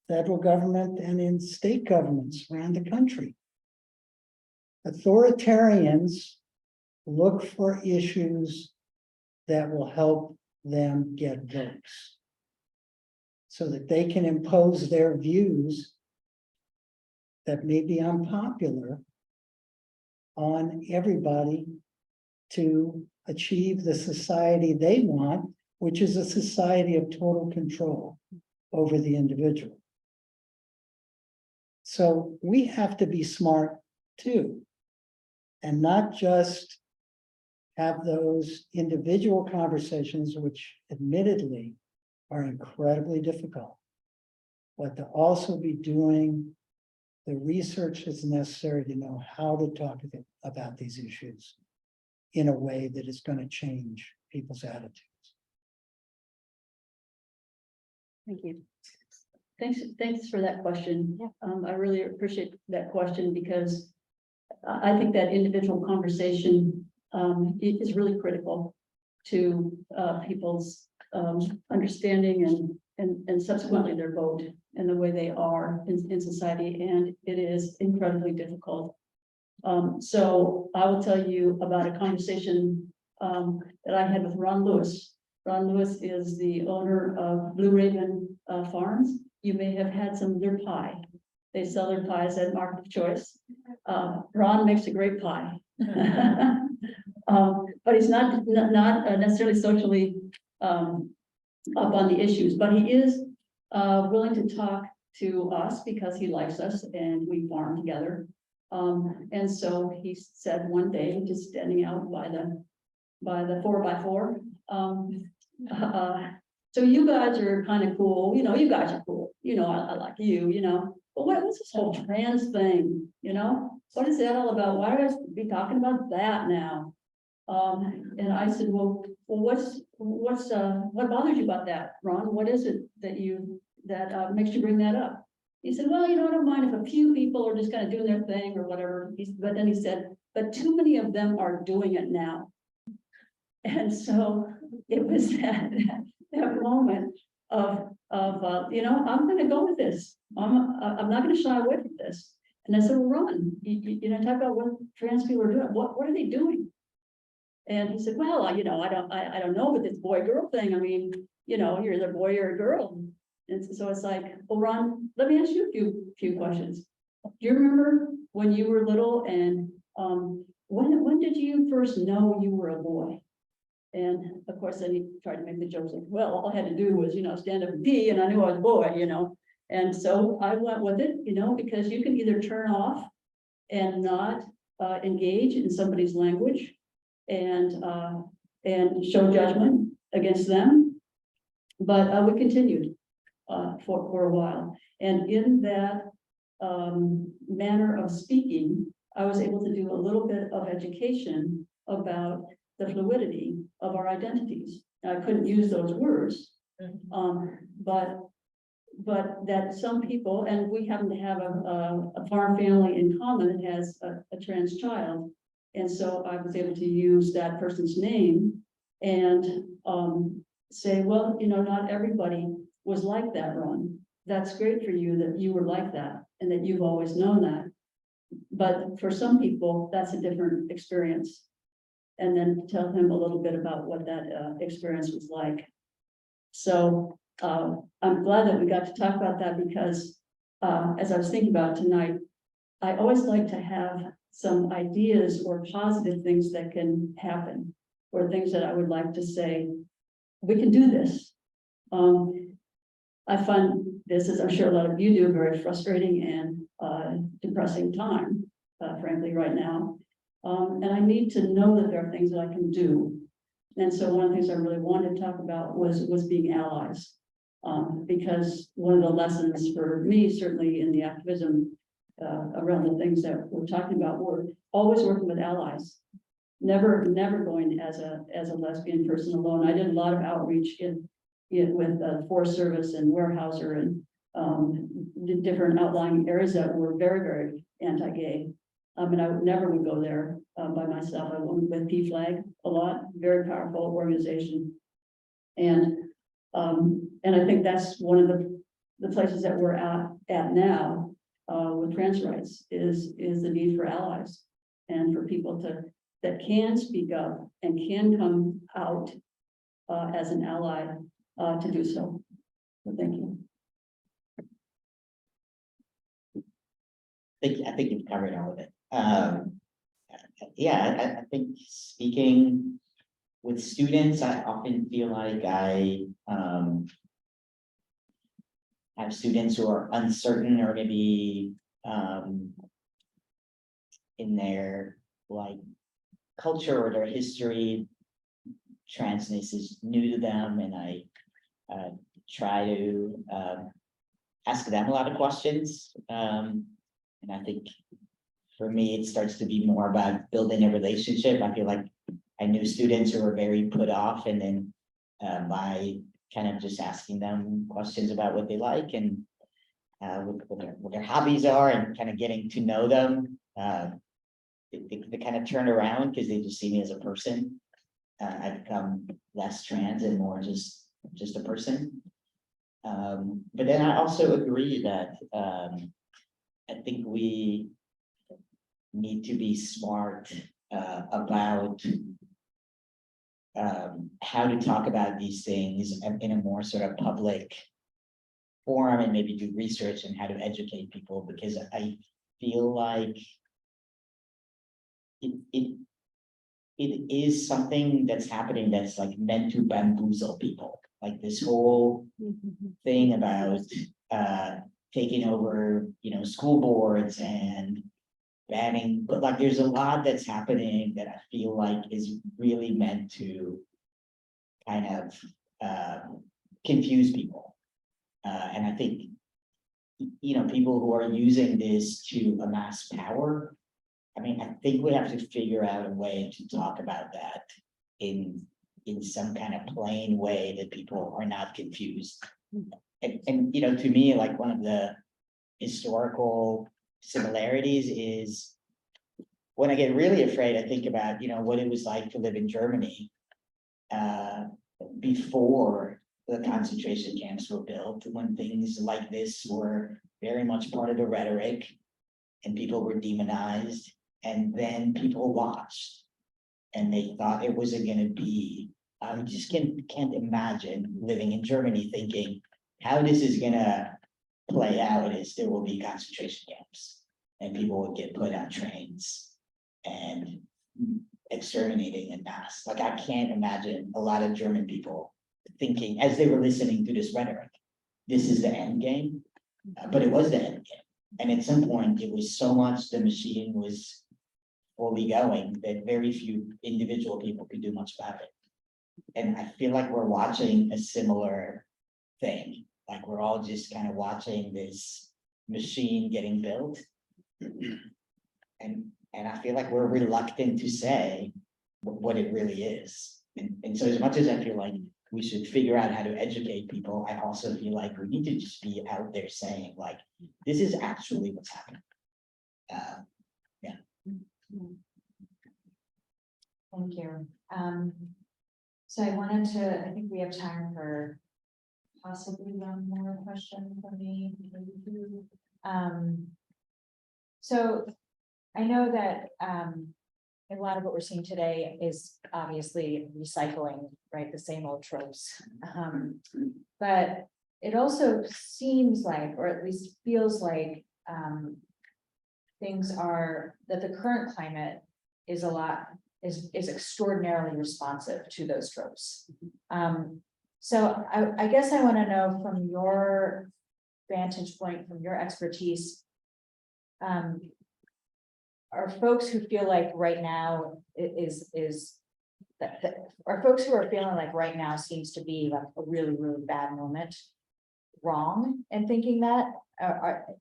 federal government and in state governments around the country. Authoritarians look for issues that will help them get votes so that they can impose their views that may be unpopular on everybody to achieve the society they want, which is a society of total control over the individual. So we have to be smart too, and not just have those individual conversations, which admittedly are incredibly difficult, but to also be doing the research that's necessary to know how to talk about these issues in a way that is going to change people's attitudes. Thank you. Thanks for that question. I really appreciate that question because I think that individual conversation is really critical. people's understanding and subsequently their vote and the way they are in society, and it is incredibly difficult. So I will tell you about a conversation that I had with Ron Lewis. Ron Lewis is the owner of Blue Raven Farms. You may have had some of their pie. They sell their pies at Market of Choice. Ron makes a great pie. But he's not necessarily socially up on the issues, but he is willing to talk to us because he likes us and we farm together. And so he said one day, just standing out by the 4x4, so you guys are kind of cool, you guys are cool, I like you, but what's this whole trans thing, what is that all about? Why do I be talking about that now? And I said, well, what bothers you about that, Ron? What is it that makes you bring that up? He said, well, I don't mind if a few people are just kind of doing their thing or whatever. But then he said, but too many of them are doing it now. And so it was that moment of I'm going to go with this. I'm not going to shy away from this. And I said, well, Ron, talk about what trans people are doing. What are they doing? And he said, well, I don't know, but this boy-girl thing, I mean, you're either a boy or a girl. And so it's like, well, Ron, let me ask you a few questions. Do you remember when you were little and when did you first know you were a boy? And of course, then he tried to make the jokes like, well, all I had to do was, stand up and pee and I knew I was a boy, And so I went with it, because you can either turn off and not engage in somebody's language and show judgment against them. But we continued for a while. And in that manner of speaking, I was able to do a little bit of education about the fluidity of our identities. I couldn't use those words, but that some people, and we happen to have a farm family in common that has a trans child. And so I was able to use that person's name and say, well, not everybody was like that, Ron. That's great for you that you were like that and that you've always known that. But for some people, that's a different experience. And then tell him a little bit about what that experience was like. So I'm glad that we got to talk about that because as I was thinking about tonight, I always like to have some ideas or positive things that can happen or things that I would like to say, we can do this. I find this, as I'm sure a lot of you do, a very frustrating and depressing time, frankly, right now. And I need to know that there are things that I can do. And so one of the things I really wanted to talk about was being allies. Because one of the lessons for me, certainly in the activism around the things that we're talking about, we're always working with allies. Never going as a lesbian person alone. I did a lot of outreach with the Forest Service and Weyerhaeuser and different outlying areas that were very, very anti-gay. And I never would go there by myself. I went with PFLAG a lot, very powerful organization. And I think that's one of the places that we're at now with trans rights is the need for allies and for people that can speak up and can come out as an ally to do so. So thank you. I think you've covered all of it. Yeah, I think speaking with students, I often feel like I have students who are uncertain or maybe in their culture or their history, transness is new to them, and I try to ask them a lot of questions. And I think for me, it starts to be more about building a relationship. I feel like I knew students who were very put off, and then by kind of just asking them questions about what they like and what their hobbies are and kind of getting to know them, they kind of turn around because they just see me as a person. I've become less trans and more just a person. But then I also agree that, I think we need to be smart, about how to talk about these things in a more sort of public forum, and maybe do research and how to educate people, because I feel like it is something that's happening that's like meant to bamboozle people, like this whole thing about taking over, school boards and banning, but like there's a lot that's happening that I feel like is really meant to kind of confuse people. And I think, people who are using this to amass power, I mean, I think we have to figure out a way to talk about that in some kind of plain way that people are not confused. And to me, like one of the historical similarities is when I get really afraid, I think about, what it was like to live in Germany before the concentration camps were built, when things like this were very much part of the rhetoric and people were demonized, and then people watched and they thought it wasn't going to be, I just can't imagine living in Germany thinking how this is going to play out is there will be concentration camps and people would get put on trains and exterminating en masse. Like I can't imagine a lot of German people thinking as they were listening to this rhetoric, this is the end game, but it was the end game. And at some point it was so much the machine was fully going that very few individual people could do much about it. And I feel like we're watching a similar thing. Like we're all just kind of watching this machine getting built. And I feel like we're reluctant to say what it really is. And so as much as I feel like we should figure out how to educate people, I also feel like we need to just be out there saying like, this is actually what's happening. Thank you. So I think we have time for possibly one more question from me. Maybe two. So I know that a lot of what we're seeing today is obviously recycling, right? The same old tropes. But it also seems like, or at least feels like, that the current climate is is extraordinarily responsive to those tropes. So I guess I want to know from your vantage point, from your expertise, are folks who feel like right now are folks who are feeling like right now seems to be like a really, really bad moment wrong in thinking that?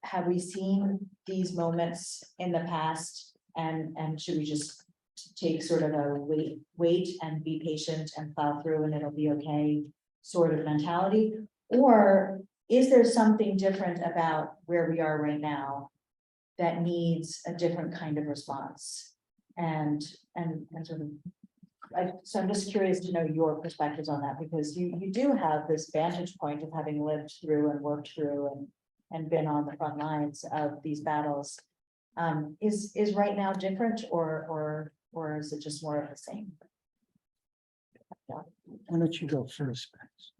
Have we seen these moments in the past, and should we just take sort of a wait and be patient and plow through and it'll be okay sort of mentality? Or is there something different about where we are right now that needs a different kind of response? And sort of, so I'm just curious to know your perspectives on that, because you do have this vantage point of having lived through and worked through and been on the front lines of these battles. Is right now different, or is it just more of the same? Why don't you go first, Max?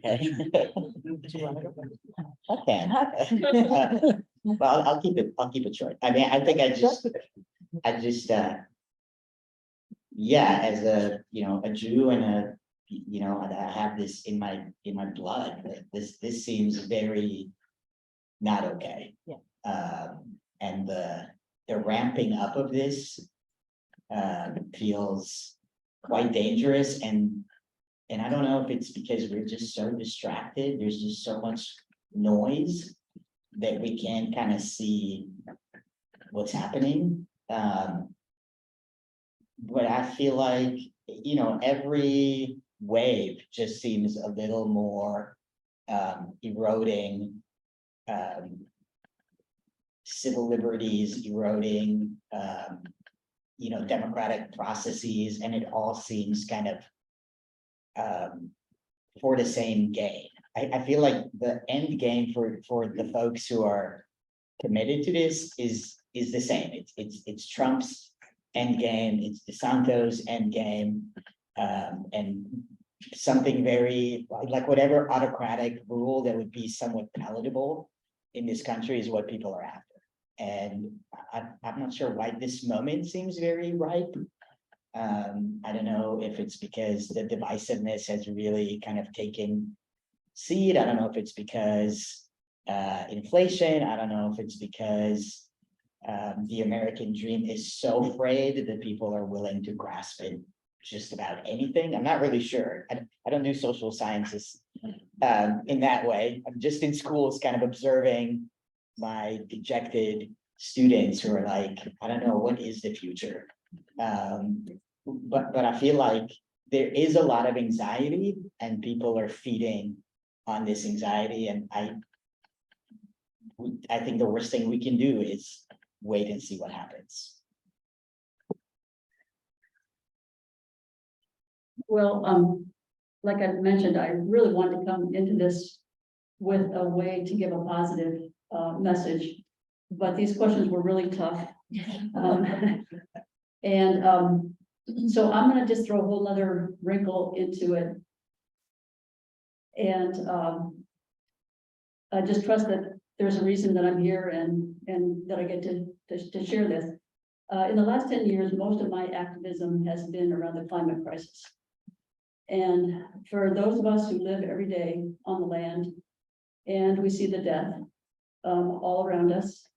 Okay. Do you want to go first? Okay. Well, I'll keep it short. I mean, I think I just, yeah, as a Jew and I have this in my blood. Like this seems very not okay. Yeah. And the ramping up of this feels quite dangerous, and I don't know if it's because we're just so distracted. There's just so much noise that we can't kind of see what's happening. But I feel like, every wave just seems a little more eroding civil liberties, eroding democratic processes, and it all seems kind of for the same gain. I feel like the end game for the folks who are committed to this is the same. It's Trump's end game, it's DeSanto's end game, and something very like whatever autocratic rule that would be somewhat palatable in this country is what people are after. And I'm not sure why this moment seems very ripe. I don't know if it's because the divisiveness has really kind of taken seed. I don't know if it's because inflation. I don't know if it's because the American dream is so frayed that people are willing to grasp it just about anything. I'm not really sure. I don't do social sciences in that way. I'm just in schools kind of observing my dejected students who are like, I don't know, what is the future? But I feel like there is a lot of anxiety and people are feeding on this anxiety. And I think the worst thing we can do is wait and see what happens. Well, like I mentioned, I really wanted to come into this with a way to give a positive message, but these questions were really tough. So I'm gonna just throw a whole nother wrinkle into it. And I just trust that there's a reason that I'm here and that I get to share this. In the last 10 years, most of my activism has been around the climate crisis. And for those of us who live every day on the land and we see the death all around us,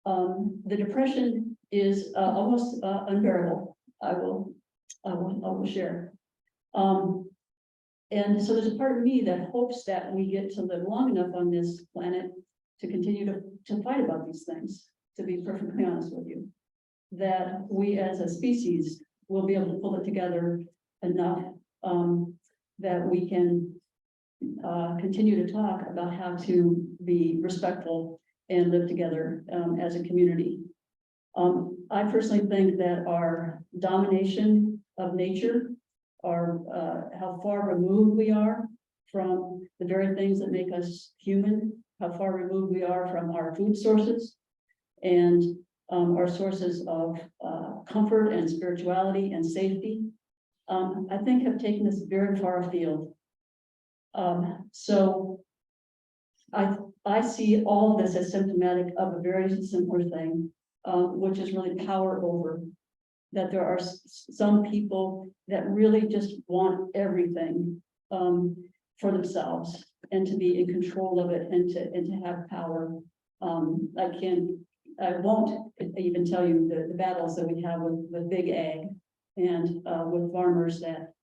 the depression is almost unbearable. I will share. And so there's a part of me that hopes that we get to live long enough on this planet to continue to fight about these things, to be perfectly honest with you, that we as a species will be able to pull it together enough that we can continue to talk about how to be respectful and live together as a community. I personally think that our domination of nature, how far removed we are from the very things that make us human, how far removed we are from our food sources and our sources of comfort and spirituality and safety, I think have taken us very far afield. So I see all of this as symptomatic of a very similar thing, which is really power over. That there are some people that really just want everything for themselves and to be in control of it and to have power. I won't even tell you the battles that we have with big ag and with farmers that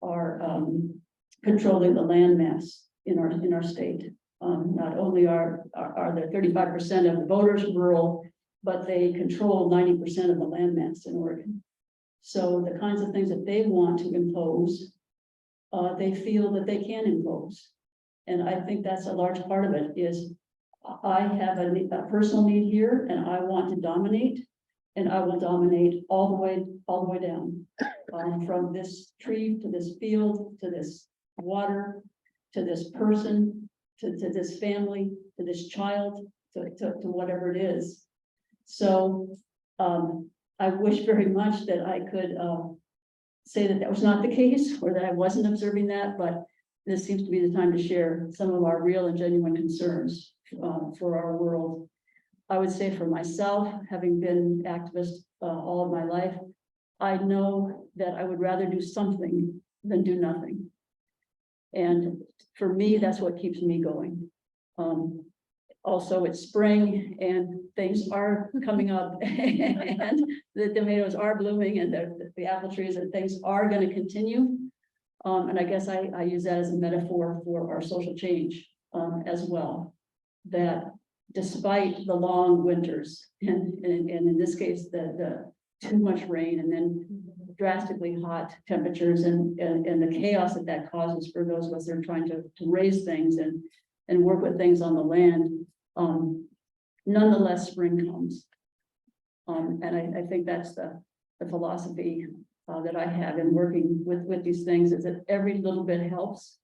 are controlling the land mass in our state. Not only are there 35% of the voters rural, but they control 90% of the land mass in Oregon. So the kinds of things that they want to impose, they feel that they can impose. And I think that's a large part of it is I have a personal need here and I want to dominate, and I will dominate all the way down, from this tree to this field, to this water, to this person, to this family, to this child, to whatever it is. So I wish very much that I could say that was not the case or that I wasn't observing that, but this seems to be the time to share some of our real and genuine concerns for our world. I would say for myself, having been activist all of my life, I know that I would rather do something than do nothing. And for me, that's what keeps me going. Also, it's spring and things are coming up and the tomatoes are blooming and the apple trees and things are going to continue. And I guess I use that as a metaphor for our social change as well. That despite the long winters and in this case, the too much rain and then drastically hot temperatures and the chaos that causes for those of us that are trying to raise things and work with things on the land, nonetheless, spring comes. And I think that's the philosophy that I have in working with these things, is that every little bit helps.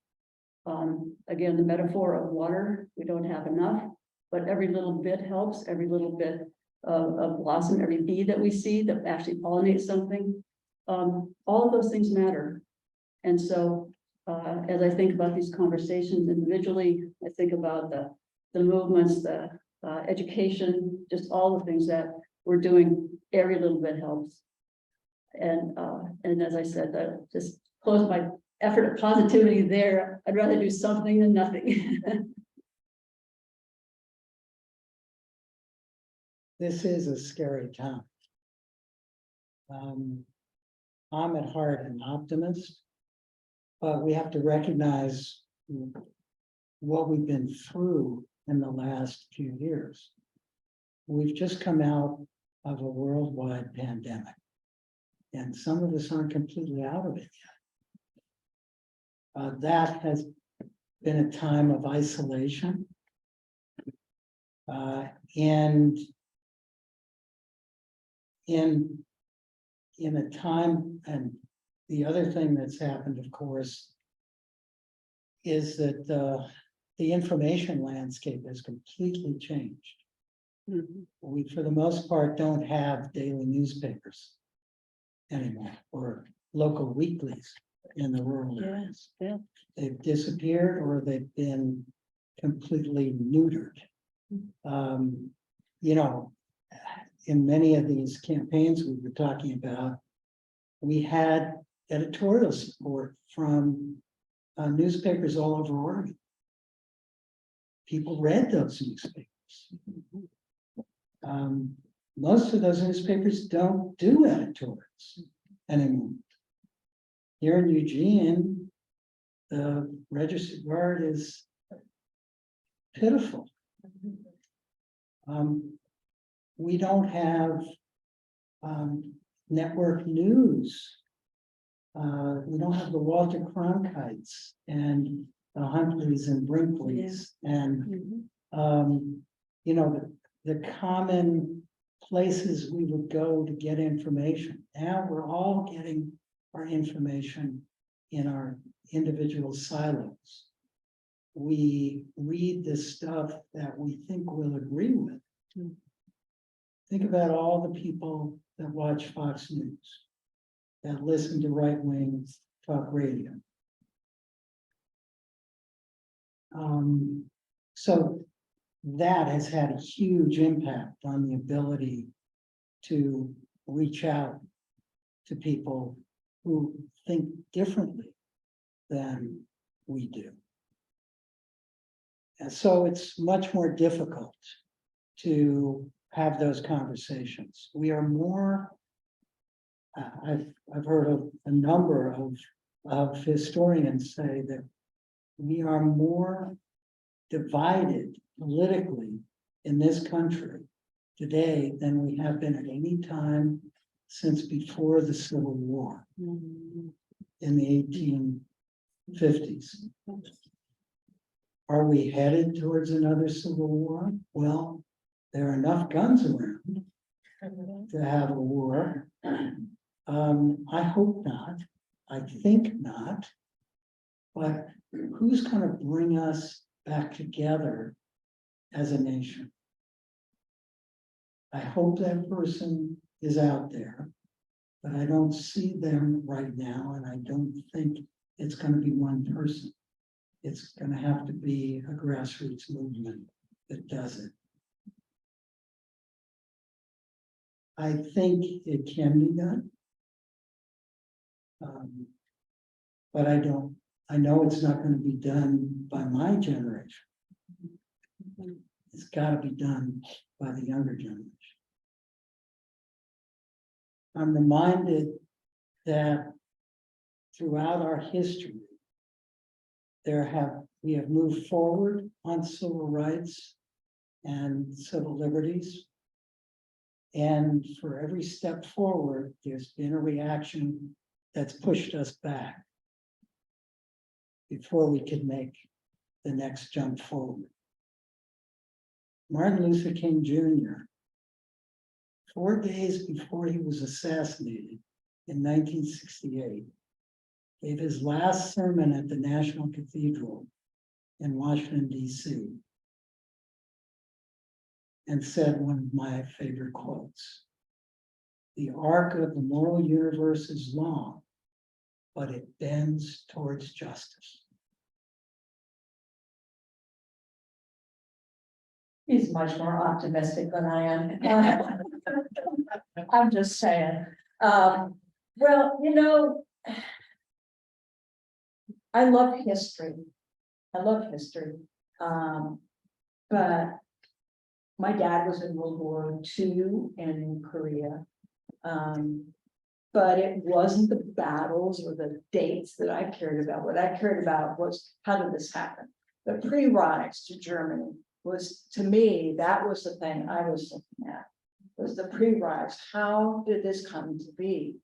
Again, the metaphor of water, we don't have enough, but every little bit helps, every little bit of blossom, every bee that we see that actually pollinates something. All of those things matter. And so, as I think about these conversations individually, I think about the movements, the education, just all the things that we're doing, every little bit helps. And as I said, just close my effort at positivity there. I'd rather do something than nothing. This is a scary time. I'm at heart an optimist, but we have to recognize what we've been through in the last few years. We've just come out of a worldwide pandemic, and some of us aren't completely out of it yet. That has been a time of isolation. And in a time, and the other thing that's happened, of course, is that the information landscape has completely changed. We, for the most part, don't have daily newspapers anymore, or local weeklies in the rural areas. Yeah. They've disappeared, or they've been completely neutered. You know, in many of these campaigns we were talking about, we had editorial support from newspapers all over Oregon. People read those newspapers. Most of those newspapers don't do editorials anymore. Here in Eugene, the Registered Guard is pitiful. We don't have network news. We don't have the Walter Cronkites and the Huntleys and Brinkleys and you know, the common places we would go to get information. Now we're all getting our information in our individual silos. We read the stuff that we think we'll agree with. Think about all the people that watch Fox News, that listen to right-wing talk radio. So that has had a huge impact on the ability to reach out to people who think differently than we do. And so it's much more difficult to have those conversations. We are more, I've heard of a number of historians say that we are more divided politically in this country today than we have been at any time since before the Civil War in the 1850s. Are we headed towards another Civil War? Well, there are enough guns around to have a war. I hope not. I think not. But who's going to bring us back together as a nation? I hope that person is out there, but I don't see them right now, and I don't think it's going to be one person. It's going to have to be a grassroots movement that does it. I think it can be done. But I know it's not going to be done by my generation. It's got to be done by the younger generation. I'm reminded that throughout our history, we have moved forward on civil rights and civil liberties. And for every step forward, there's been a reaction that's pushed us back before we could make the next jump forward. Martin Luther King Jr. 4 days before he was assassinated in 1968, gave his last sermon at the National Cathedral in Washington, D.C., and said one of my favorite quotes: "The arc of the moral universe is long, but it bends towards justice." He's much more optimistic than I am. I'm just saying. Well, you know, I love history. I love history. But my dad was in World War II and in Korea. But it wasn't the battles or the dates that I cared about. What I cared about was, how did this happen? The pre-rise to Germany was, to me, that was the thing I was looking at, was the pre-rise. How did this come to be?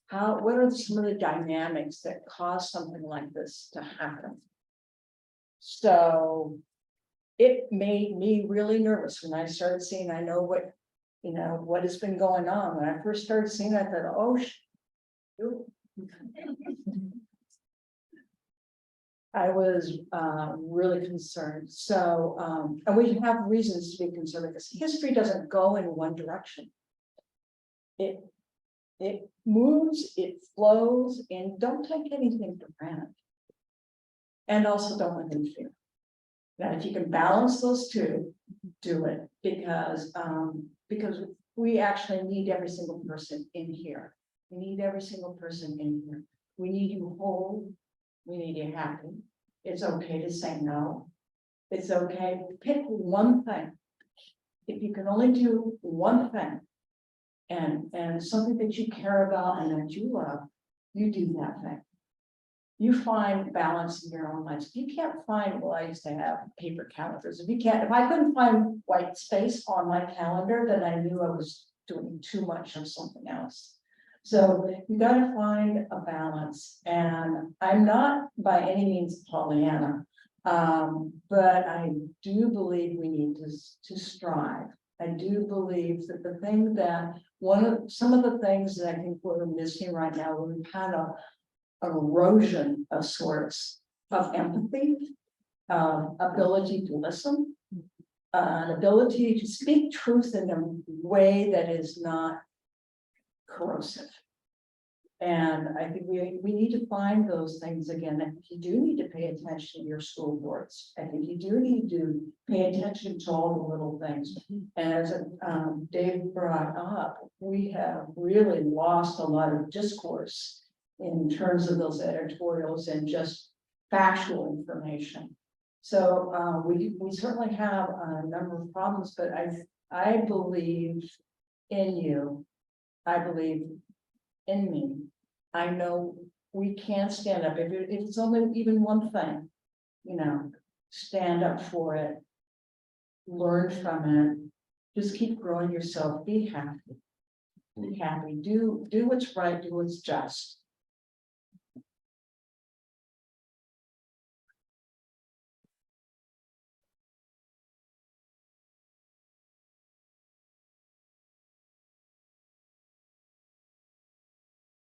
What are some of the dynamics that caused something like this to happen? So it made me really nervous when I started seeing, I know what, you know, what has been going on. When I first started seeing it, I thought, oh, I was really concerned. So, and we have reasons to be concerned because history doesn't go in one direction. It moves, it flows, and don't take anything for granted. And also don't let them fear. Now, if you can balance those two, do it, because we actually need every single person in here. We need every single person in here. We need you whole. We need you happy. It's okay to say no. It's okay. Pick one thing. If you can only do one thing, and something that you care about and that you love, you do that thing. You find balance in your own life. If you can't find, well, I used to have paper calendars. If I couldn't find white space on my calendar, then I knew I was doing too much of something else. So you got to find a balance. And I'm not by any means Pollyanna, but I do believe we need to strive. I do believe that the thing that some of the things that I think we're missing right now, we've had an erosion of sorts of empathy, ability to listen, an ability to speak truth in a way that is not corrosive. And I think we need to find those things again. I think you do need to pay attention to your school boards. I think you do need to pay attention to all the little things. And as Dave brought up, we have really lost a lot of discourse in terms of those editorials and just factual information. So we certainly have a number of problems, but I believe in you. I believe in me. I know we can stand up. If it's only even one thing, you know, stand up for it, learn from it, just keep growing yourself, be happy. Be happy, do what's right, do what's just.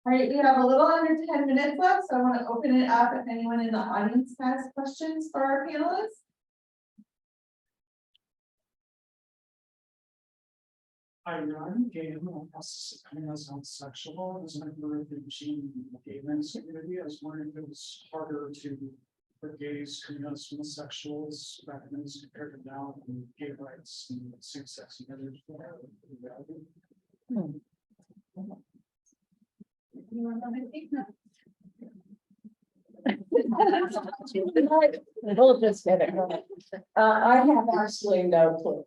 All right, we have a little under 10 minutes left, so I want to open it up if anyone in the audience has questions for our panelists. Hi, I'm Gabe. I'm participating as homosexual as a member of the Gene gay men's community. I was wondering if it was harder for gays coming out as homosexuals back then as compared to now, and gay rights and same-sex marriage. We'll just get it right. I have absolutely no clue.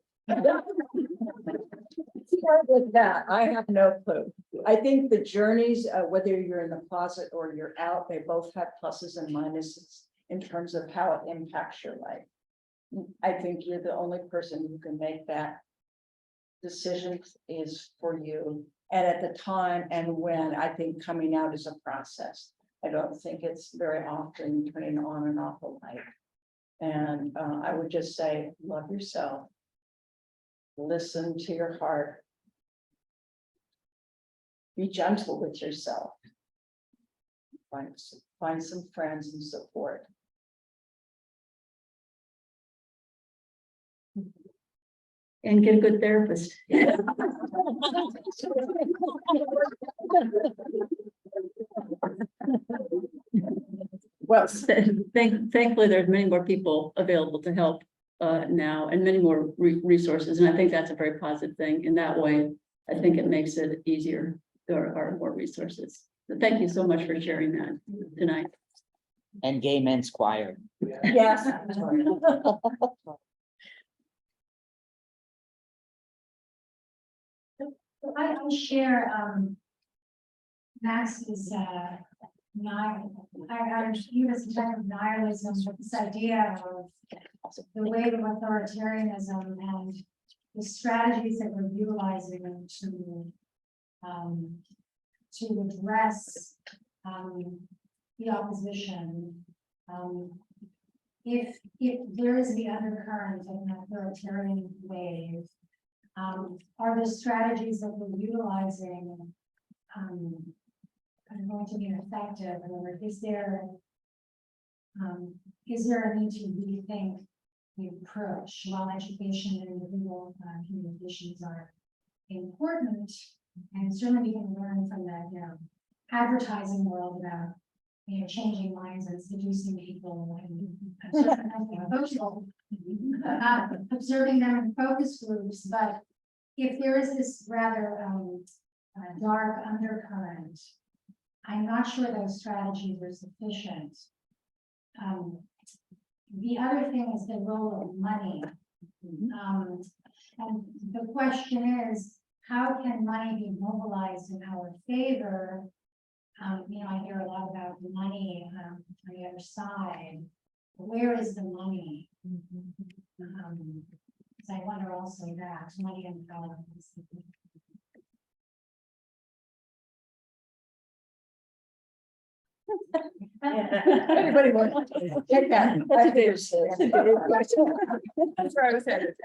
Start with that. I have no clue. I think the journeys, whether you're in the closet or you're out, they both have pluses and minuses in terms of how it impacts your life. I think you're the only person who can make that decision is for you. And at the time and when, I think coming out is a process. I don't think it's very often turning on and off a light. And I would just say, love yourself. Listen to your heart. be gentle with yourself. Find some friends and support. And get a good therapist. Well, Thankfully, there's many more people available to help now and many more resources. And I think that's a very positive thing. In that way, I think it makes it easier. There are more resources. So thank you so much for sharing that tonight. And gay men's choir. yes. I share, Max's, I view this type of nihilism with this idea of the wave of authoritarianism and the strategies that we're utilizing to address, the opposition. If there is the undercurrent of an authoritarian wave, are the strategies that we're utilizing going to be effective, or is there a need to rethink the approach? While education and individual communications are important, and certainly we can learn from the advertising world about changing minds and seducing people and observing them in focus groups, but if there is this rather dark undercurrent, I'm not sure those strategies are sufficient. The other thing is the role of money. And the question is, how can money be mobilized in our favor? I hear a lot about money on the other side. Where is the money? So I wonder also that money and power. Everybody wants to take that. That's where I was headed.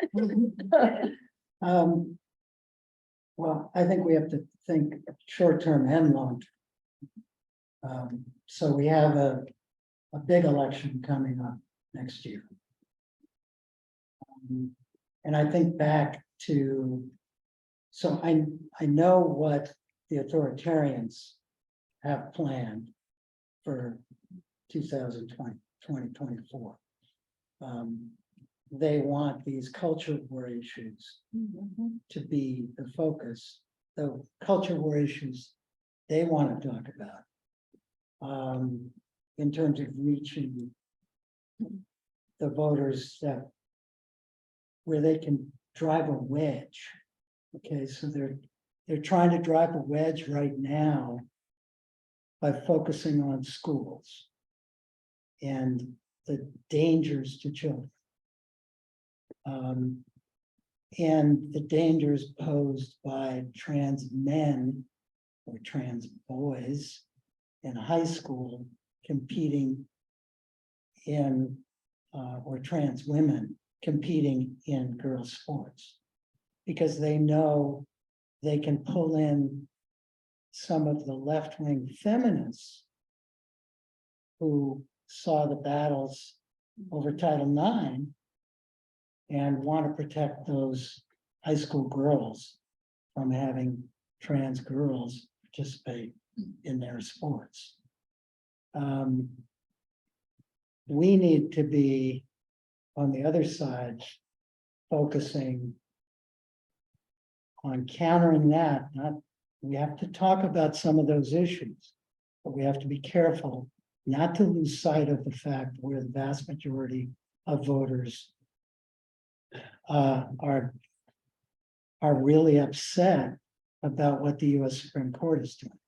Well, I think we have to think short-term and long-term. So we have a big election coming up next year. And I think back to, so I know what the authoritarians have planned for 2024. They want these culture war issues to be the focus. The culture war issues they want to talk about in terms of reaching the voters that where they can drive a wedge. Okay, so they're trying to drive a wedge right now by focusing on schools and the dangers to children. And the dangers posed by trans men or trans boys in high school competing in, or trans women competing in girls' sports. Because they know they can pull in some of the left-wing feminists who saw the battles over Title IX and want to protect those high school girls from having trans girls participate in their sports. We need to be on the other side, focusing on countering that. We have to talk about some of those issues, but we have to be careful not to lose sight of the fact where the vast majority of voters are really upset about what the U.S. Supreme Court is doing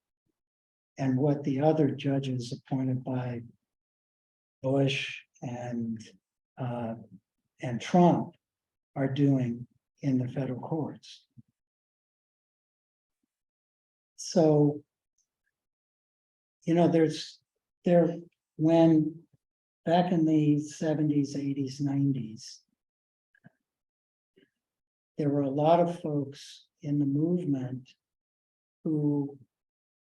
and what the other judges appointed by Bush and Trump are doing in the federal courts. So, when back in the 70s, 80s, 90s, there were a lot of folks in the movement who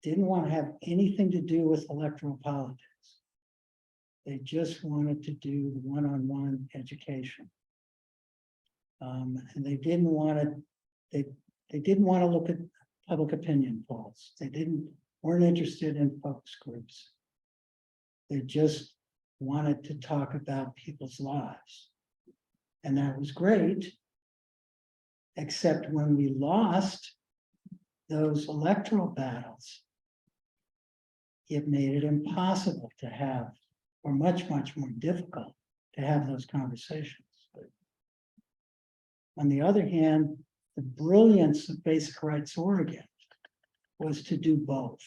didn't want to have anything to do with electoral politics. They just wanted to do one-on-one education. And they didn't want to, they didn't want to look at public opinion polls. They weren't interested in focus groups. They just wanted to talk about people's lives. And that was great. Except when we lost those electoral battles, it made it impossible to have, or much, much more difficult to have those conversations. On the other hand, the brilliance of Basic Rights Oregon was to do both.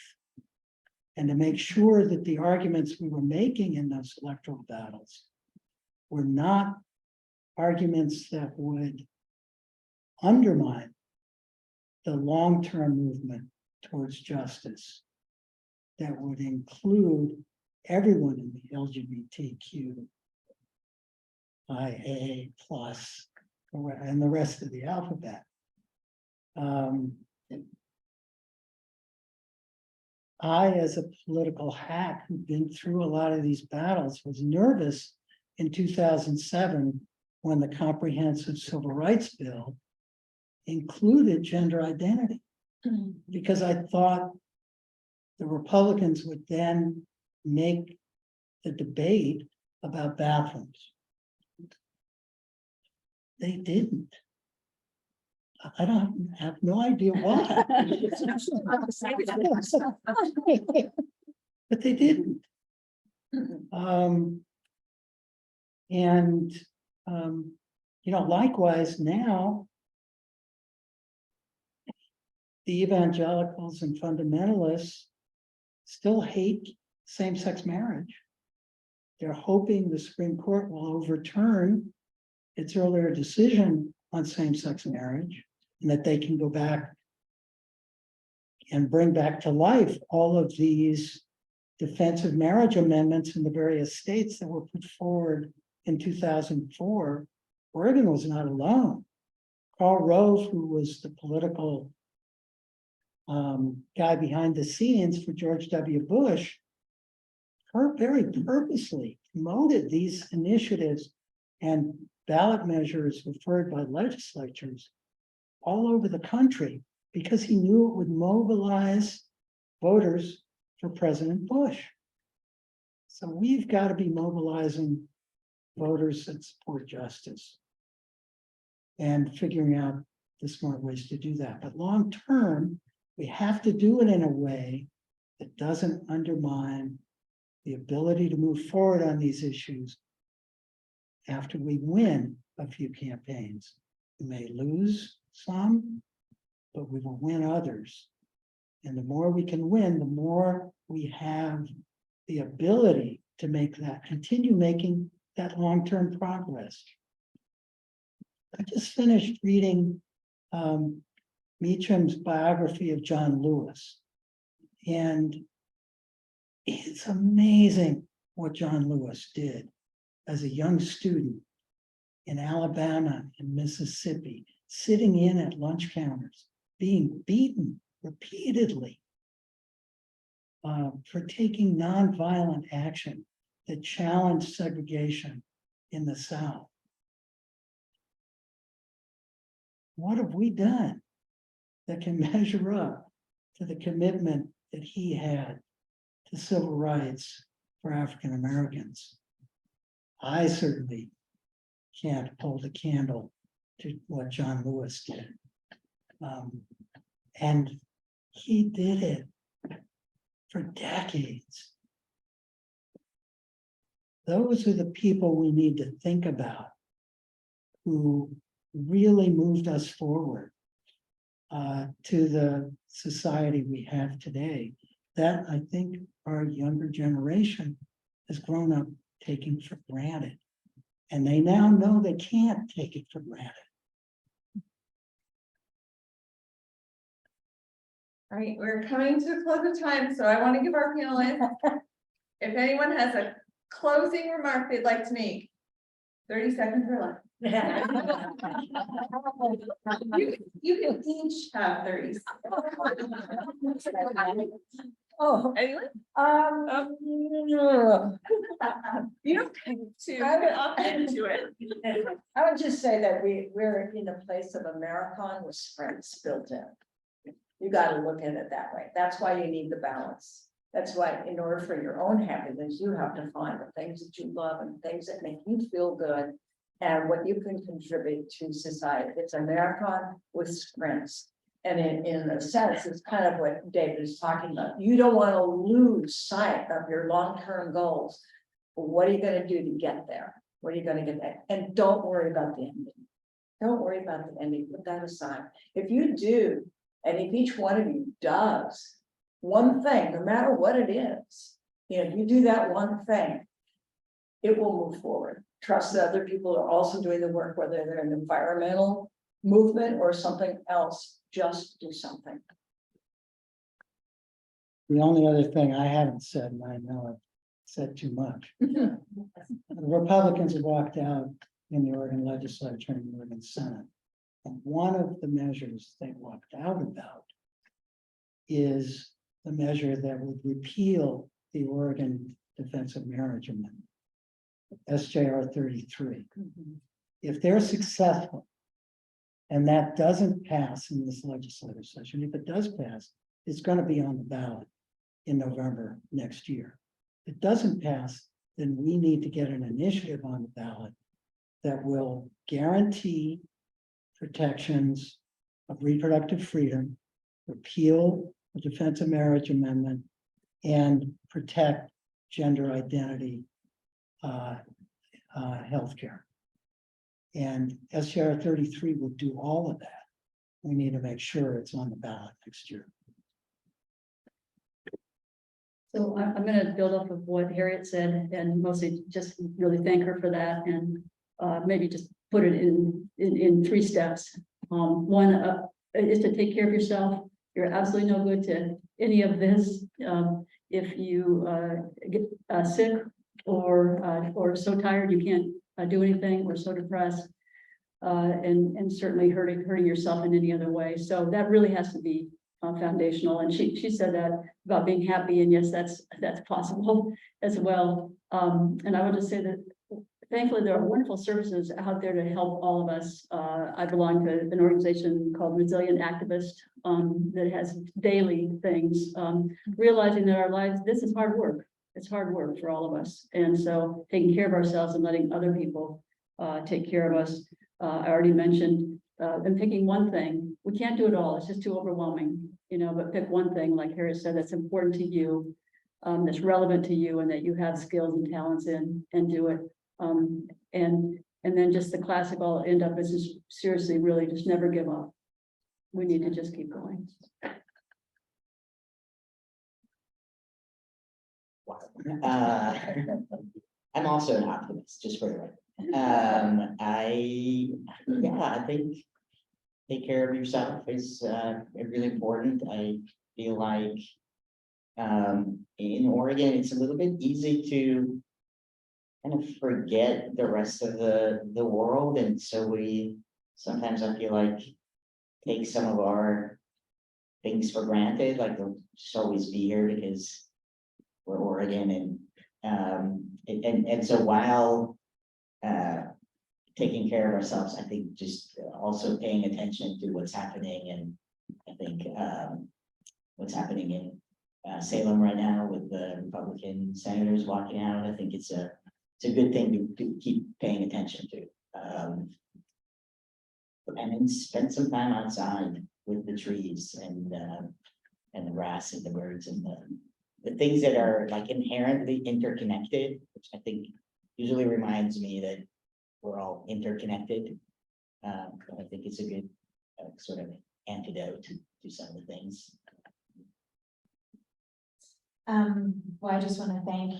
And to make sure that the arguments we were making in those electoral battles were not arguments that would undermine the long-term movement towards justice that would include everyone in the LGBTQ, IA plus, and the rest of the alphabet. I, as a political hack who'd been through a lot of these battles, was nervous in 2007 when the Comprehensive Civil Rights Bill included gender identity, because I thought the Republicans would then make the debate about bathrooms. They didn't. I don't have no idea why. But they didn't. Likewise now, the evangelicals and fundamentalists still hate same-sex marriage. They're hoping the Supreme Court will overturn its earlier decision on same-sex marriage, and that they can go back and bring back to life all of these defensive marriage amendments in the various states that were put forward in 2004. Oregon was not alone. Karl Rove, who was the political guy behind the scenes for George W. Bush, very purposely promoted these initiatives and ballot measures referred by legislatures all over the country because he knew it would mobilize voters for President Bush. So we've got to be mobilizing voters that support justice and figuring out the smart ways to do that. But long term, we have to do it in a way that doesn't undermine the ability to move forward on these issues after we win a few campaigns. We may lose some, but we will win others. And the more we can win, the more we have the ability to continue making that long-term progress. I just finished reading Meacham's biography of John Lewis. And it's amazing what John Lewis did as a young student in Alabama and Mississippi, sitting in at lunch counters, being beaten repeatedly for taking nonviolent action that challenged segregation in the South. What have we done that can measure up to the commitment that he had to civil rights for African Americans? I certainly can't hold a candle to what John Lewis did. And he did it for decades. Those are the people we need to think about who really moved us forward to the society we have today, that I think our younger generation has grown up taking for granted. And they now know they can't take it for granted. All right, we're coming to the close of time, so I want to give our panelists, if anyone has a closing remark they'd like to make, 30 seconds or less. You can each have 30. Oh, Anyway, you don't have to. I would just say that we're in a place of a marathon with sprints built in. You gotta look at it that way. That's why you need the balance. That's why in order for your own happiness, you have to find the things that you love and things that make you feel good. And what you can contribute to society. It's a marathon with sprints. And in a sense, it's kind of what David is talking about. You don't want to lose sight of your long-term goals. But what are you going to do to get there? What are you going to get there? And don't worry about the ending. Don't worry about the ending. Put that aside. If you do, and if each one of you does one thing, no matter what it is, if you do that one thing, it will move forward. Trust that other people are also doing the work, whether they're an environmental movement or something else. Just do something. The only other thing I haven't said, and I know I've said too much. The Republicans have walked out in the Oregon legislature and the Oregon Senate. And one of the measures they walked out about is the measure that would repeal the Oregon Defense of Marriage Amendment, SJR 33. If they're successful, and that doesn't pass in this legislative session, if it does pass, it's going to be on the ballot in November next year. If it doesn't pass, then we need to get an initiative on the ballot that will guarantee protections of reproductive freedom, repeal the Defense of Marriage Amendment, and protect gender identity healthcare. And SJR 33 will do all of that. We need to make sure it's on the ballot next year. So I'm going to build off of what Harriet said and mostly just really thank her for that and maybe just put it in 3 steps. One is to take care of yourself. You're absolutely no good to any of this. If you get sick or so tired you can't do anything, or so depressed, and certainly hurting yourself in any other way. So that really has to be foundational. And she said that about being happy, and yes, that's possible as well. And I would just say that thankfully there are wonderful services out there to help all of us. I belong to an organization called Resilient Activist that has daily things, realizing that our lives, this is hard work. It's hard work for all of us. And so taking care of ourselves and letting other people take care of us. I already mentioned, and picking one thing. We can't do it all. It's just too overwhelming, but pick one thing, like Harriet said, that's important to you, that's relevant to you, and that you have skills and talents in, and do it. And then just the classic, I'll end up is just seriously, really just never give up. We need to just keep going. I'm also an optimist, just for the record. I think take care of yourself is really important. I feel like in Oregon, it's a little bit easy to kind of forget the rest of the world, and so we sometimes, I feel like, take some of our things for granted, like they'll just always be here because we're Oregon, and so while taking care of ourselves, I think just also paying attention to what's happening, and I think what's happening in Salem right now with the Republican senators walking out, I think it's a good thing to keep paying attention to, and then spend some time outside with the trees and the grass and the birds and the things that are like inherently interconnected, which I think usually reminds me that we're all interconnected. I think it's a good sort of antidote to some of the things. Well, I just want to thank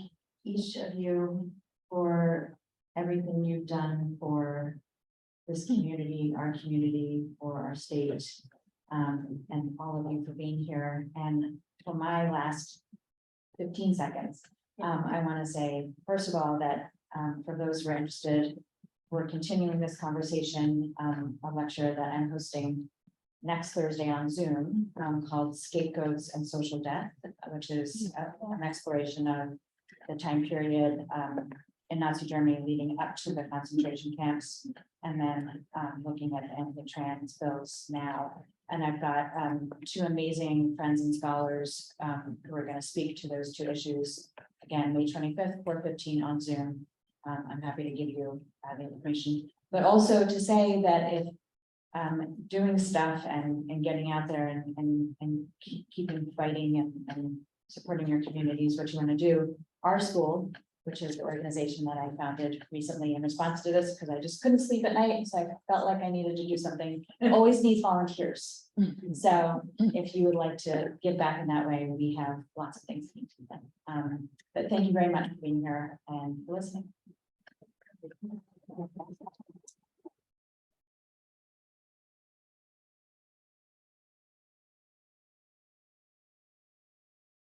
each of you for everything you've done for this community, for our state, and all of you for being here. And for my last 15 seconds, I want to say, first of all, that for those who are interested, we're continuing this conversation, a lecture that I'm hosting next Thursday on Zoom, called Scapegoats and Social Death, which is an exploration of the time period, in Nazi Germany leading up to the concentration camps, and then, looking at the anti-trans bills now. And I've got, two amazing friends and scholars, who are gonna speak to those two issues. Again, May 25th, 4:15 on Zoom. I'm happy to give you the information, but also to say that if doing stuff and getting out there and keeping fighting and supporting your communities, what you want to do, our school, which is the organization that I founded recently in response to this, because I just couldn't sleep at night, so I felt like I needed to do something, always needs volunteers. So if you would like to give back in that way, we have lots of things to do. But thank you very much for being here and for listening.